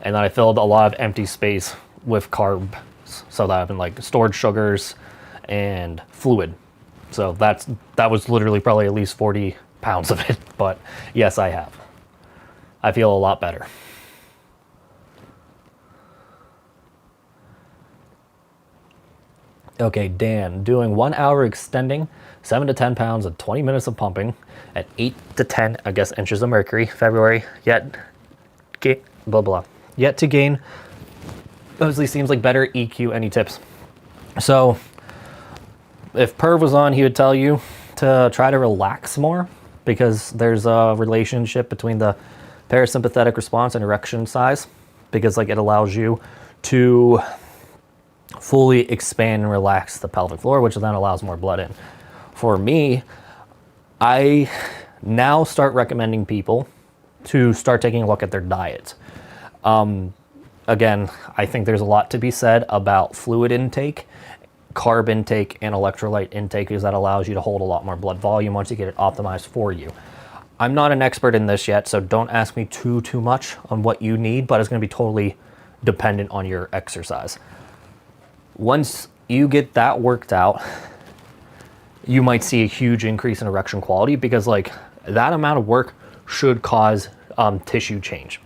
And then I filled a lot of empty space with carbs, so that I've been like stored sugars and fluid. So that was literally probably at least 40 pounds of it. But yes, I have. I feel a lot better. Okay, Dan, doing 1 hour extending, 7 to 10 pounds and 20 minutes of pumping at 8 to 10, I guess, inches of mercury, February, yet to gain, mostly seems like better EQ. Any tips? So if PERV was on, he would tell you to try to relax more, because there's a relationship between the parasympathetic response and erection size, because like it allows you to fully expand and relax the pelvic floor, which then allows more blood in. For me, I now start recommending people to start taking a look at their diet. Again, I think there's a lot to be said about fluid intake, carb intake, and electrolyte intake, because that allows you to hold a lot more blood volume once you get it optimized for you. I'm not an expert in this yet, so don't ask me too much on what you need, but it's going to be totally dependent on your exercise. Once you get that worked out, you might see a huge increase in erection quality, because like that amount of work should cause tissue change.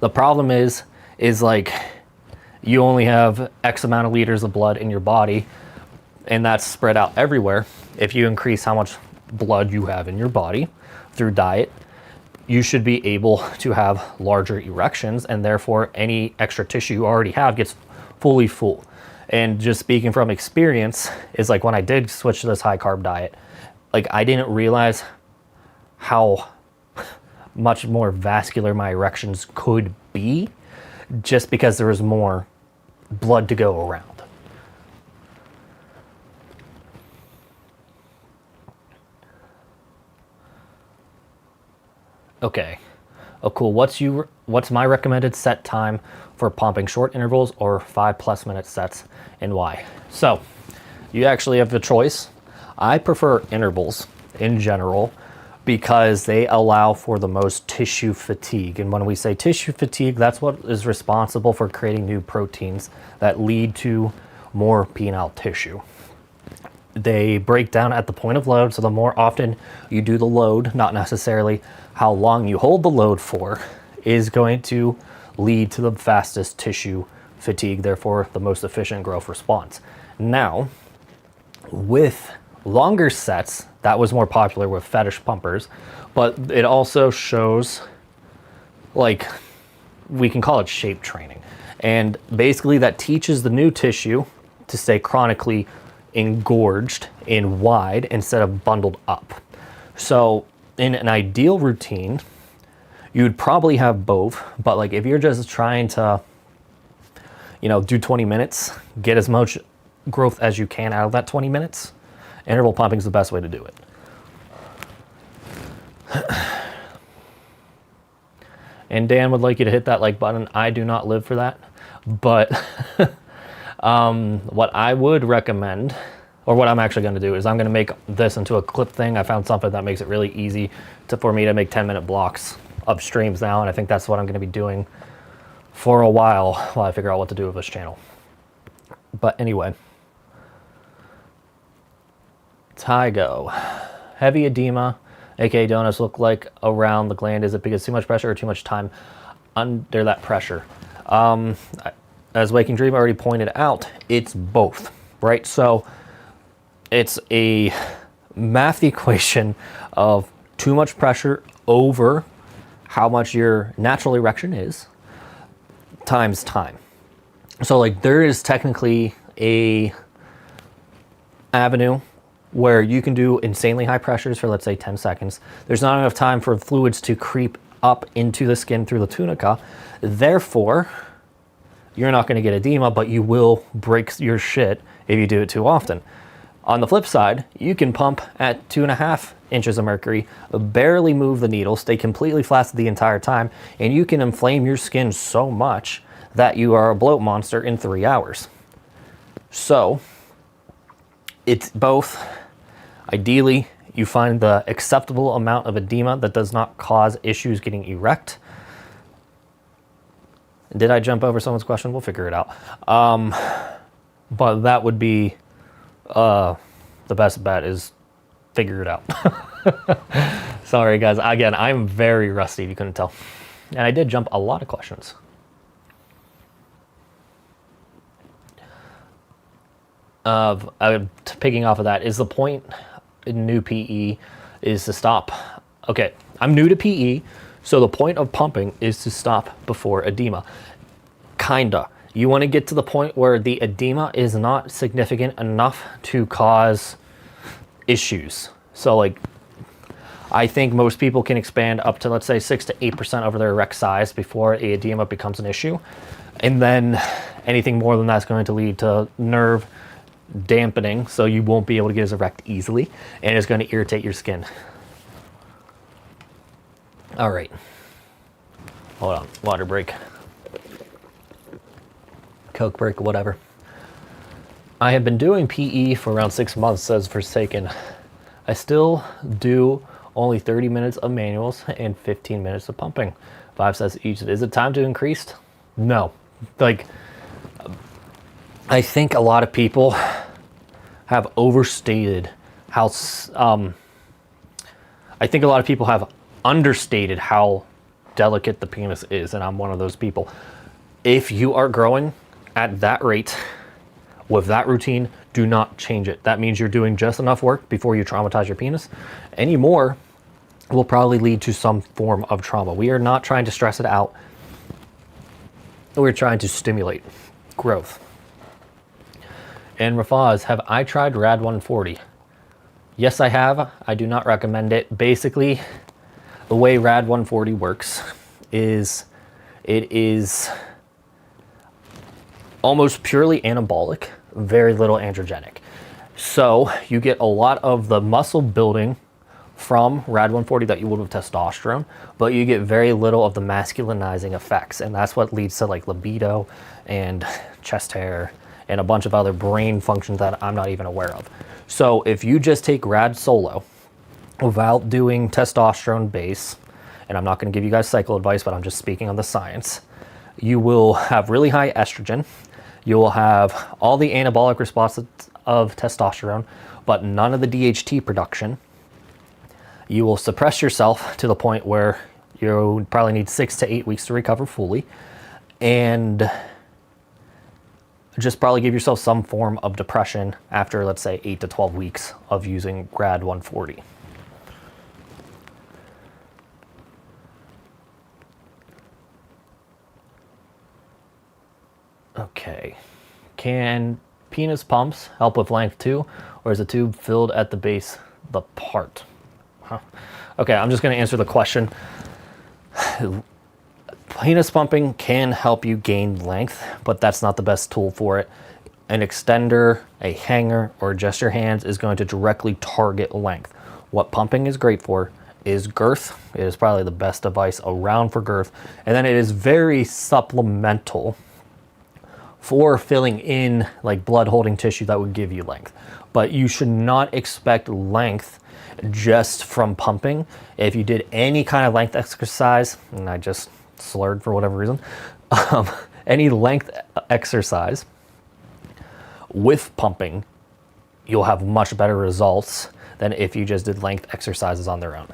The problem is like you only have X amount of liters of blood in your body, and that's spread out everywhere. If you increase how much blood you have in your body through diet, you should be able to have larger erections, and therefore any extra tissue you already have gets fully full. And just speaking from experience, is like when I did switch to this high carb diet, like I didn't realize how much more vascular my erections could be, just because there was more blood to go around. Okay, Oh, cool. What's my recommended set time for pumping? Short intervals or 5+ minute sets, and why? So you actually have the choice. I prefer intervals in general because they allow for the most tissue fatigue. And when we say tissue fatigue, that's what is responsible for creating new proteins that lead to more penile tissue. They break down at the point of load, so the more often you do the load, not necessarily how long you hold the load for, is going to lead to the fastest tissue fatigue, therefore the most efficient growth response. Now, with longer sets, that was more popular with fetish pumpers, but it also shows, like, we can call it shape training. And basically that teaches the new tissue to stay chronically engorged and wide instead of bundled up. So in an ideal routine, you would probably have both, but like if you're just trying to, do 20 minutes, get as much growth as you can out of that 20 minutes, interval pumping is the best way to do it. And Dan would like you to hit that like button. I do not live for that, but what I would recommend, or what I'm actually going to do, is I'm going to make this into a clip thing. I found something that makes it really easy for me to make 10-minute blocks of streams now, and I think that's what I'm going to be doing for a while I figure out what to do with this channel. But anyway, Tygo, heavy edema, aka donuts, look like around the gland. Is it because too much pressure or too much time under that pressure? As Waking Dream already pointed out, it's both, right? So it's a math equation of too much pressure over how much your natural erection is times time. So like there is technically a avenue where you can do insanely high pressures for, let's say, 10 seconds. There's not enough time for fluids to creep up into the skin through the tunica. Therefore, you're not going to get edema, but you will break your shit if you do it too often. On the flip side, you can pump at 2.5 inches of mercury, barely move the needle, stay completely flaccid the entire time, and you can inflame your skin so much that you are a bloat monster in 3 hours. So it's both. Ideally, you find the acceptable amount of edema that does not cause issues getting erect. Did I jump over someone's question? We'll figure it out. But that would be the best bet, is figure it out. Sorry, guys. Again, I'm very rusty, if you couldn't tell. And I did jump a lot of questions. Picking off of that, is the point in new PE is to stop. Okay, I'm new to PE, so the point of pumping is to stop before edema. Kinda. You want to get to the point where the edema is not significant enough to cause issues. So like, I think most people can expand up to, let's say, 6 to 8% over their erect size before a edema becomes an issue. And then anything more than that's going to lead to nerve dampening, so you won't be able to get as erect easily, and it's going to irritate your skin. All right. Hold on. Water break. Coke break, whatever. I have been doing PE for around 6 months, says Forsaken. I still do only 30 minutes of manuals and 15 minutes of pumping. 5 sets each. Is it time to increase? No. Like, I think a lot of people have overstated how, I think a lot of people have understated how delicate the penis is, and I'm one of those people. If you are growing at that rate with that routine, do not change it. That means you're doing just enough work before you traumatize your penis. Any more will probably lead to some form of trauma. We are not trying to stress it out. We're trying to stimulate growth. And Rafaz, have I tried Rad 140? Yes, I have. I do not recommend it. Basically, the way Rad 140 works is it is almost purely anabolic, very little androgenic. So you get a lot of the muscle building from Rad 140 that you would with testosterone, but you get very little of the masculinizing effects, and that's what leads to like libido and chest hair and a bunch of other brain functions that I'm not even aware of. So if you just take Rad solo without doing testosterone base, and I'm not going to give you guys cycle advice, but I'm just speaking on the science, you will have really high estrogen, you will have all the anabolic responses of testosterone, but none of the DHT production. You will suppress yourself to the point where you probably need 6 to 8 weeks to recover fully, and just probably give yourself some form of depression after, let's say, 8 to 12 weeks of using Rad 140. Okay, can penis pumps help with length too, or is the tube filled at the base the part? Okay, I'm just going to answer the question. Penis pumping can help you gain length, but that's not the best tool for it. An extender, a hanger, or just your hands is going to directly target length. What pumping is great for is girth. It is probably the best device around for girth. And then it is very supplemental for filling in like blood holding tissue that would give you length. But you should not expect length just from pumping. If you did any kind of length exercise, and I just slurred for whatever reason, any length exercise with pumping, you'll have much better results than if you just did length exercises on their own.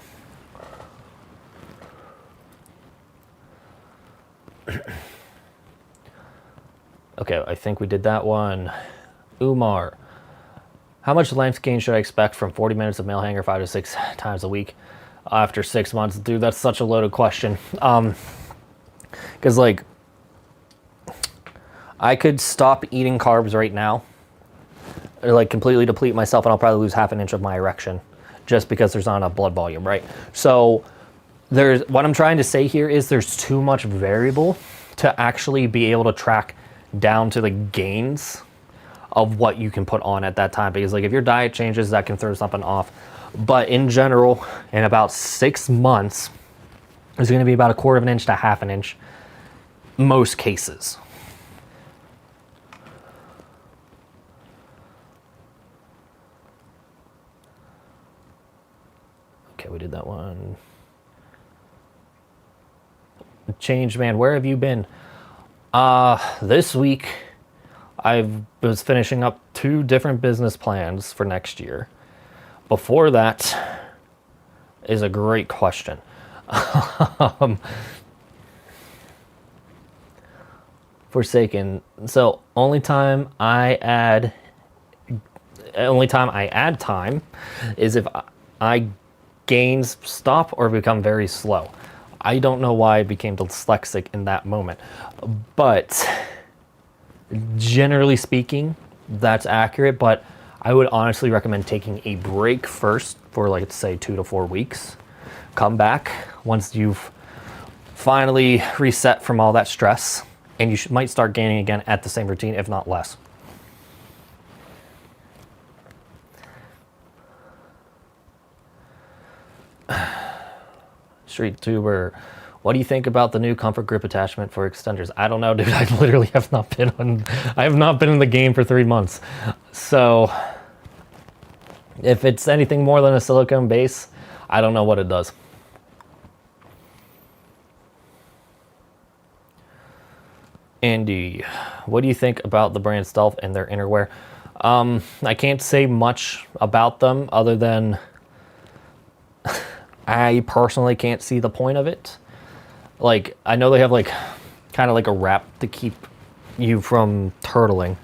Okay, I think we did that one. Umar, how much length gain should I expect from 40 minutes of male hanger 5 to 6 times a week after 6 months? Dude, that's such a loaded question. Because like, I could stop eating carbs right now, or like completely deplete myself, and I'll probably lose half an inch of my erection just because there's not enough blood volume, right? So what I'm trying to say here is there's too much variable to actually be able to track down to the gains of what you can put on at that time, because like if your diet changes, that can throw something off. But in general, in about 6 months, it's going to be about 1/4 inch to 1/2 inch, most cases. Okay, we did that one. Change, man, where have you been? This week, I was finishing up 2 different business plans for next year. Before that is a great question. Forsaken. So only time I add time is if I gains stop or become very slow. I don't know why I became dyslexic in that moment, but generally speaking, that's accurate. But I would honestly recommend taking a break first for, like, say 2 to 4 weeks. Come back once you've finally reset from all that stress, and you might start gaining again at the same routine, if not less. Street Tuber, what do you think about the new comfort grip attachment for extenders? I don't know, dude. I literally have not been in the game for 3 months. So if it's anything more than a silicone base, I don't know what it does. Andy, what do you think about the brand Stealth and their innerwear? I can't say much about them other than I personally can't see the point of it. Like, I know they have like kind of like a wrap to keep you from turtling,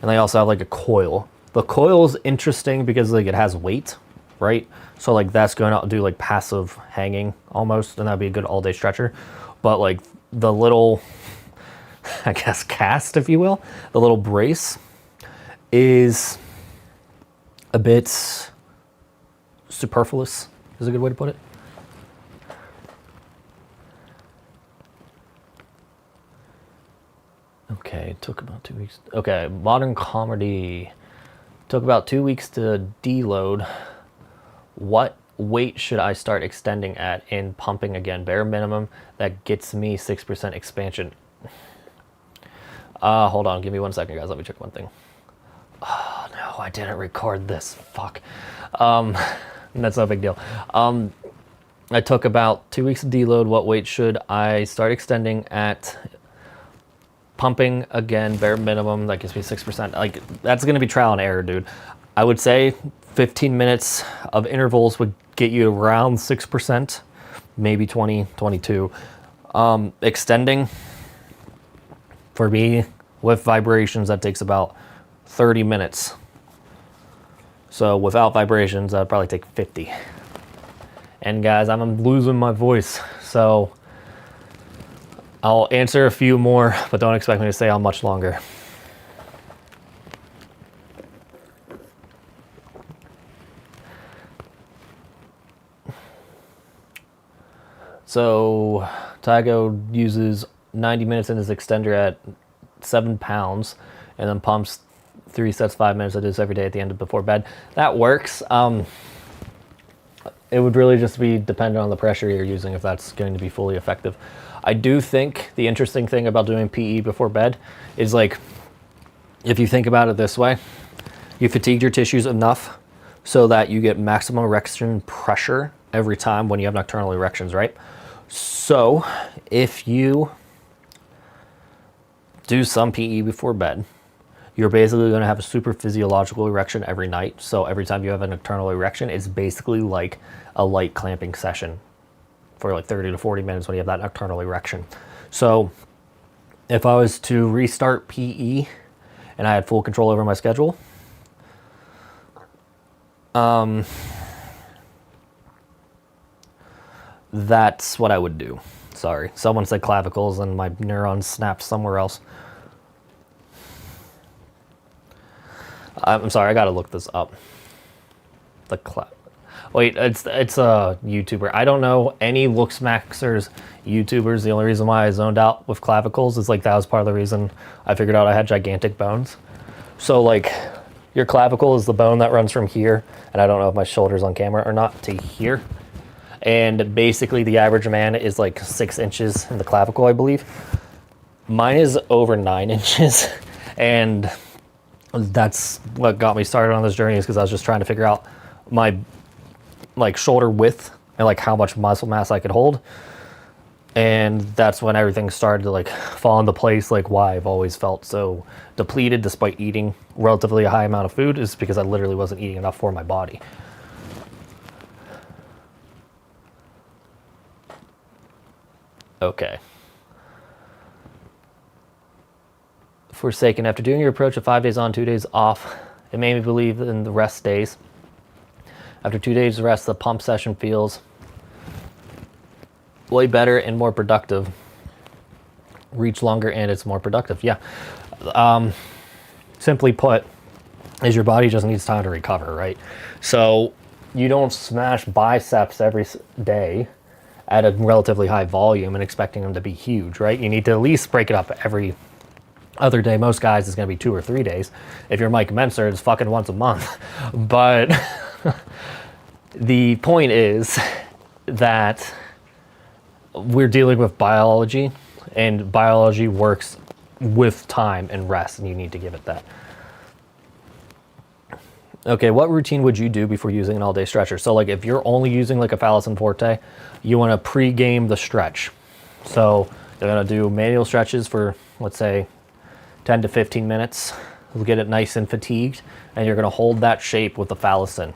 and they also have like a coil. The coil is interesting because like it has weight, right? So like that's going to do like passive hanging almost, and that'd be a good all-day stretcher. But like the little, I guess, cast, if you will, the little brace is a bit superfluous, is a good way to put it. Okay, it took about 2 weeks. Okay, modern comedy took about 2 weeks to deload. What weight should I start extending at in pumping again? Bare minimum that gets me 6% expansion. Hold on, give me 1 second, guys. Let me check one thing. Oh no, I didn't record this. Fuck. That's no big deal. I took about 2 weeks of deload. What weight should I start extending at? Pumping again, bare minimum, that gives me 6%. Like, that's gonna be trial and error, dude. I would say 15 minutes of intervals would get you around 6%, maybe 20, 22. Extending, for me, with vibrations, that takes about 30 minutes. So without vibrations, that'd probably take 50. And guys, I'm losing my voice, so I'll answer a few more, but don't expect me to stay on much longer. So Tygo uses 90 minutes in his extender at 7 pounds and then pumps 3 sets, 5 minutes. I do this every day at the end of before bed. That works. It would really just be dependent on the pressure you're using if that's going to be fully effective. I do think the interesting thing about doing PE before bed is, like, if you think about it this way, you fatigued your tissues enough so that you get maximum erection pressure every time when you have nocturnal erections, right? So if you do some PE before bed, you're basically going to have a super physiological erection every night. So every time you have a nocturnal erection, it's basically like a light clamping session for like 30 to 40 minutes when you have that nocturnal erection. So if I was to restart PE and I had full control over my schedule, that's what I would do. Sorry, someone said clavicles and my neurons snapped somewhere else. I'm sorry, I gotta look this up. Wait, it's a YouTuber. I don't know any Looksmaxers YouTubers. The only reason why I zoned out with clavicles is, like, that was part of the reason I figured out I had gigantic bones. So, like, your clavicle is the bone that runs from here, and I don't know if my shoulder's on camera or not, to here. And basically the average man is like 6 inches in the clavicle, I believe. Mine is over 9 inches, and that's what got me started on this journey, is because I was just trying to figure out my, like, shoulder width and, like, how much muscle mass I could hold. And that's when everything started to, like, fall into place, like why I've always felt so depleted despite eating relatively a high amount of food, is because I literally wasn't eating enough for my body. Okay. Forsaken, after doing your approach of 5 days on, 2 days off, it made me believe in the rest days. After 2 days of rest, the pump session feels way better and more productive. Reach longer and it's more productive. Yeah. Simply put, is your body just needs time to recover, right? So you don't smash biceps every day at a relatively high volume and expecting them to be huge, right? You need to at least break it up every other day. Most guys it's going to be 2 or 3 days. If you're Mike Menser, it's fucking once a month. But the point is that we're dealing with biology, and biology works with time and rest, and you need to give it that. Okay, what routine would you do before using an all-day stretcher? So, like, if you're only using, like, a Phallus and Forte, you want to pre-game the stretch. So you're going to do manual stretches for, let's say, 10 to 15 minutes. You'll get it nice and fatigued, and you're going to hold that shape with the Phallusin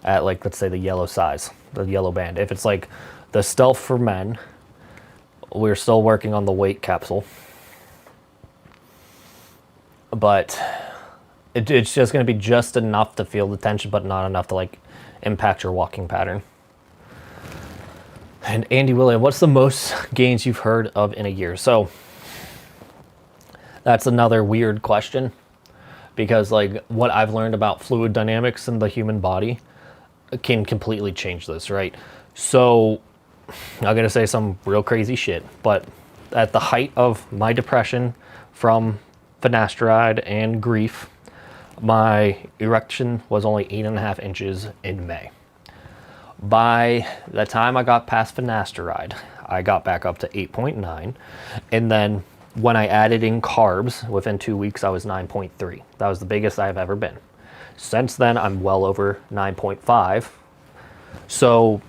at, like, let's say the yellow size, the yellow band. If it's like the Stealth for men, we're still working on the weight capsule. But it's just going to be just enough to feel the tension, but not enough to, like, impact your walking pattern. And Andy William, what's the most gains you've heard of in a year? So that's another weird question, because, like, what I've learned about fluid dynamics in the human body can completely change this, right? So I'm going to say some real crazy shit, but at the height of my depression from finasteride and grief, my erection was only 8.5 inches in May. By the time I got past finasteride, I got back up to 8.9. And then when I added in carbs, within 2 weeks, I was 9.3. That was the biggest I've ever been. Since then, I'm well over 9.5. So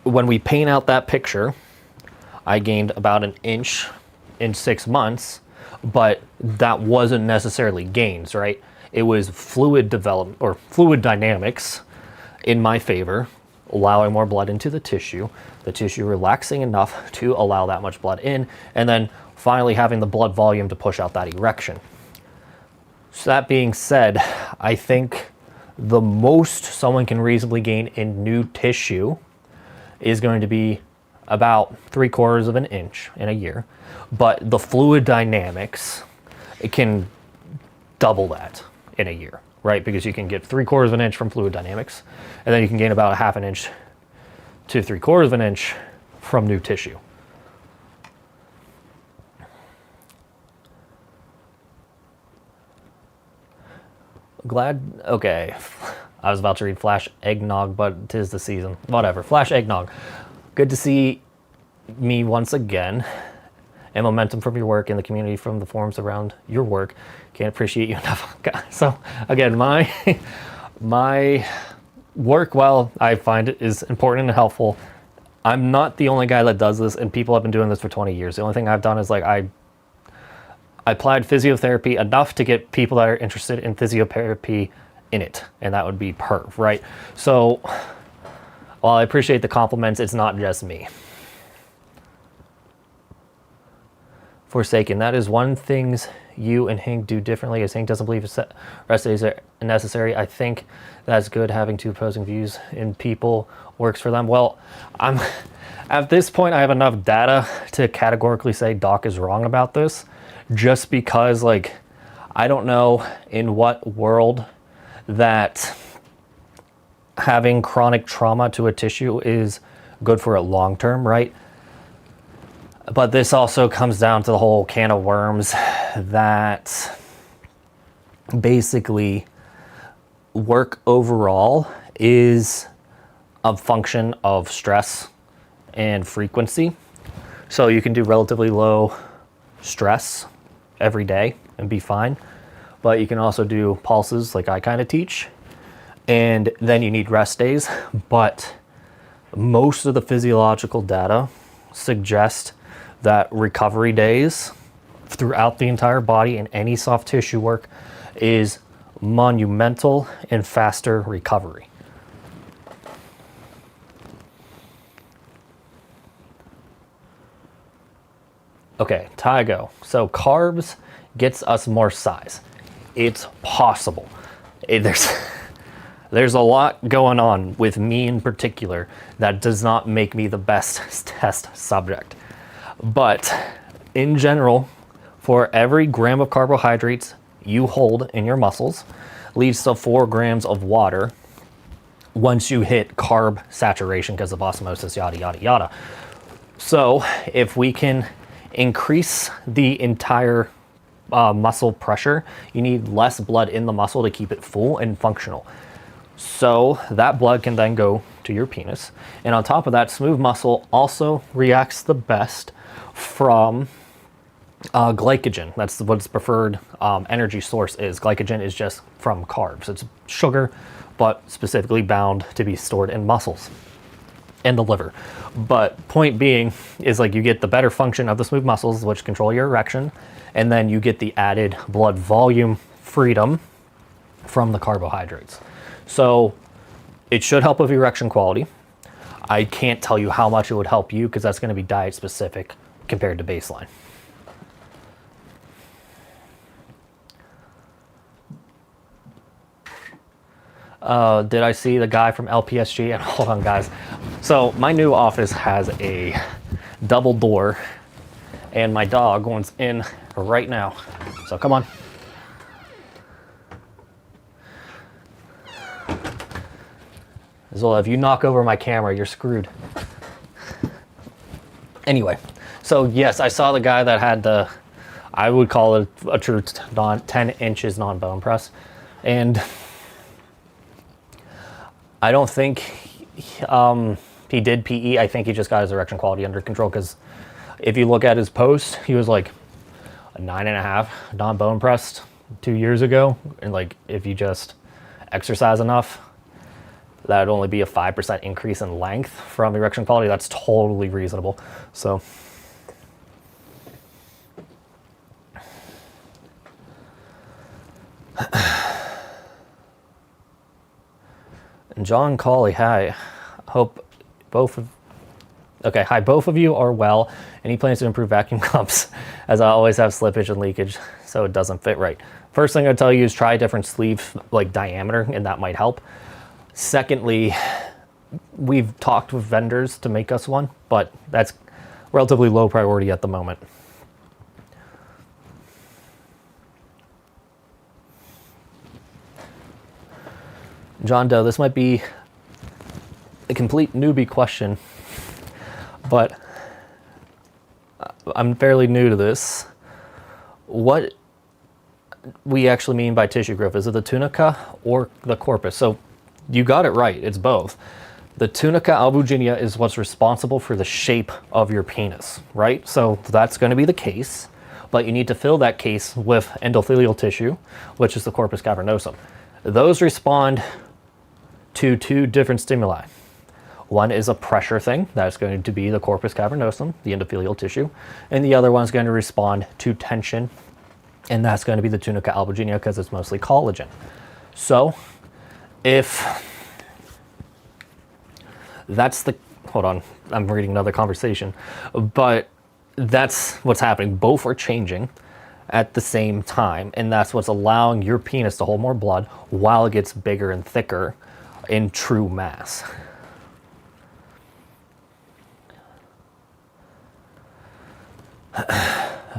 when we paint out that picture, I gained about an inch in 6 months, but that wasn't necessarily gains, right? It was fluid development or fluid dynamics in my favor, allowing more blood into the tissue relaxing enough to allow that much blood in, and then finally having the blood volume to push out that erection. So that being said, I think the most someone can reasonably gain in new tissue is going to be about 3/4 of an inch in a year. But the fluid dynamics, it can double that in a year, right? Because you can get 3/4 of an inch from fluid dynamics, and then you can gain about 1/2 an inch to 3/4 of an inch from new tissue. Glad, okay. I was about to read Flash Eggnog, but 'tis the season. Whatever, Flash Eggnog. Good to see me once again. And momentum from your work and the community from the forums around your work. Can't appreciate you enough. So again, my work, while I find it is important and helpful, I'm not the only guy that does this, and people have been doing this for 20 years. The only thing I've done is like I applied physiotherapy enough to get people that are interested in physiotherapy in it, and that would be PERV, right? So while I appreciate the compliments, it's not just me. Forsaken, that is one things you and Hank do differently, as Hank doesn't believe rest days are necessary. I think that's good, having two opposing views in people works for them. Well, I'm at this point, I have enough data to categorically say Doc is wrong about this, just because, like, I don't know in what world that having chronic trauma to a tissue is good for it long term, right? But this also comes down to the whole can of worms that basically work overall is a function of stress and frequency. So you can do relatively low stress every day and be fine. But you can also do pulses like I kind of teach. And then you need rest days. But most of the physiological data suggest that recovery days throughout the entire body and any soft tissue work is monumental in faster recovery. Okay, Tygo. So carbs gets us more size. It's possible. There's a lot going on with me in particular that does not make me the best test subject. But in general, for every gram of carbohydrates you hold in your muscles leads to 4 grams of water once you hit carb saturation because of osmosis, yada, yada, yada. So if we can increase the entire muscle pressure, you need less blood in the muscle to keep it full and functional. So that blood can then go to your penis. And on top of that, smooth muscle also reacts the best from glycogen. That's what its preferred energy source is. Glycogen is just from carbs. It's sugar, but specifically bound to be stored in muscles and the liver. But point being is, like, you get the better function of the smooth muscles, which control your erection, and then you get the added blood volume freedom from the carbohydrates. So it should help with erection quality. I can't tell you how much it would help you because that's going to be diet specific compared to baseline. Did I see the guy from LPSG? And hold on, guys. So my new office has a double door, and my dog wants in right now. So come on. So if you knock over my camera, you're screwed. Anyway, so yes, I saw the guy that had the, I would call it a true 10 inches non-bone press. And I don't think he did PE. I think he just got his erection quality under control, because if you look at his post, he was like a 9.5 non-bone pressed 2 years ago. And like, if you just exercise enough, that would only be a 5% increase in length from erection quality. That's totally reasonable. So and John Cawley, hi. Hope both of hi, both of you are well, and he plans to improve vacuum cups, as I always have slippage and leakage, so it doesn't fit right. First thing I'd tell you is try a different sleeve like diameter, and that might help. Secondly, we've talked with vendors to make us one, but that's relatively low priority at the moment. John Doe, this might be a complete newbie question, but I'm fairly new to this. What we actually mean by tissue growth, is it the tunica or the corpus? So you got it right, it's both. The tunica albuginea is what's responsible for the shape of your penis, right? So that's going to be the case, but you need to fill that case with endothelial tissue, which is the corpus cavernosum. Those respond to two different stimuli. One is a pressure thing, that's going to be the corpus cavernosum, the endothelial tissue, and the other one is going to respond to tension, and that's going to be the tunica albuginea, because it's mostly collagen. So if that's the, hold on, I'm reading another conversation, but that's what's happening. Both are changing at the same time, and that's what's allowing your penis to hold more blood while it gets bigger and thicker in true mass.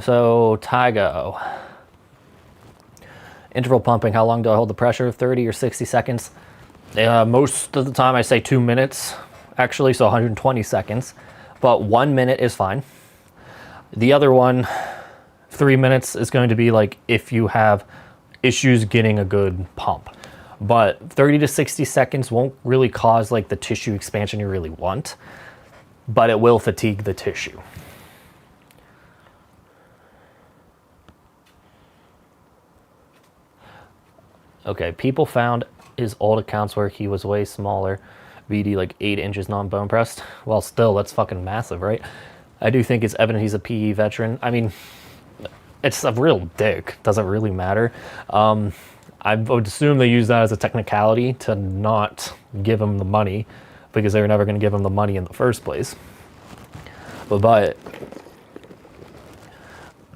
So Tygo, interval pumping, how long do I hold the pressure? 30 or 60 seconds? Most of the time I say 2 minutes, actually, so 120 seconds, but 1 minute is fine. The other one, 3 minutes, is going to be like if you have issues getting a good pump. But 30 to 60 seconds won't really cause like the tissue expansion you really want, but it will fatigue the tissue. Okay, people found his old accounts where he was way smaller, VD like 8 inches non-bone pressed. Well, still, that's fucking massive, right? I do think it's evident he's a PE veteran. I mean, it's a real dick. Doesn't really matter. I would assume they use that as a technicality to not give him the money, because they were never going to give him the money in the first place. But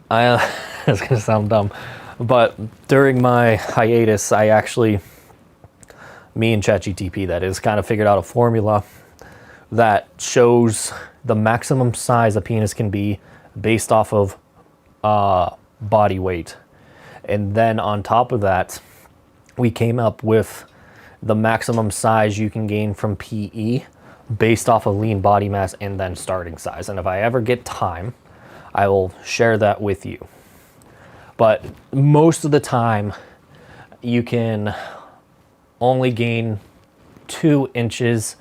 it's going to sound dumb, but during my hiatus, I actually, me and ChatGPT, that is, kind of figured out a formula that shows the maximum size a penis can be based off of body weight. And then on top of that, we came up with the maximum size you can gain from PE based off of lean body mass and then starting size. And if I ever get time, I will share that with you. But most of the time, you can only gain 2 inches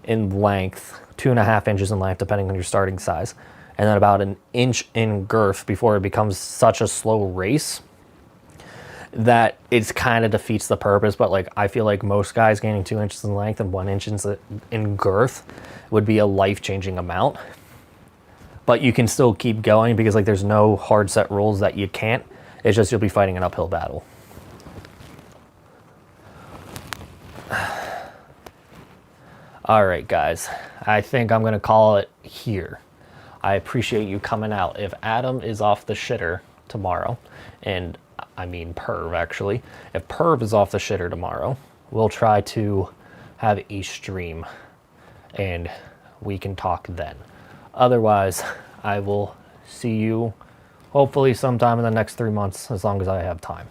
in length, 2.5 inches in length, depending on your starting size, and then about 1 inch in girth before it becomes such a slow race that it's kind of defeats the purpose. But like, I feel like most guys gaining 2 inches in length and 1 inch in girth would be a life-changing amount. But you can still keep going, because like, there's no hard set rules that you can't. It's just you'll be fighting an uphill battle. All right, guys, I think I'm gonna call it here. I appreciate you coming out. If Adam is off the shitter tomorrow, and I mean PERV actually, if PERV is off the shitter tomorrow, we'll try to have a stream and we can talk then. Otherwise, I will see you hopefully sometime in the next 3 months, as long as I have time.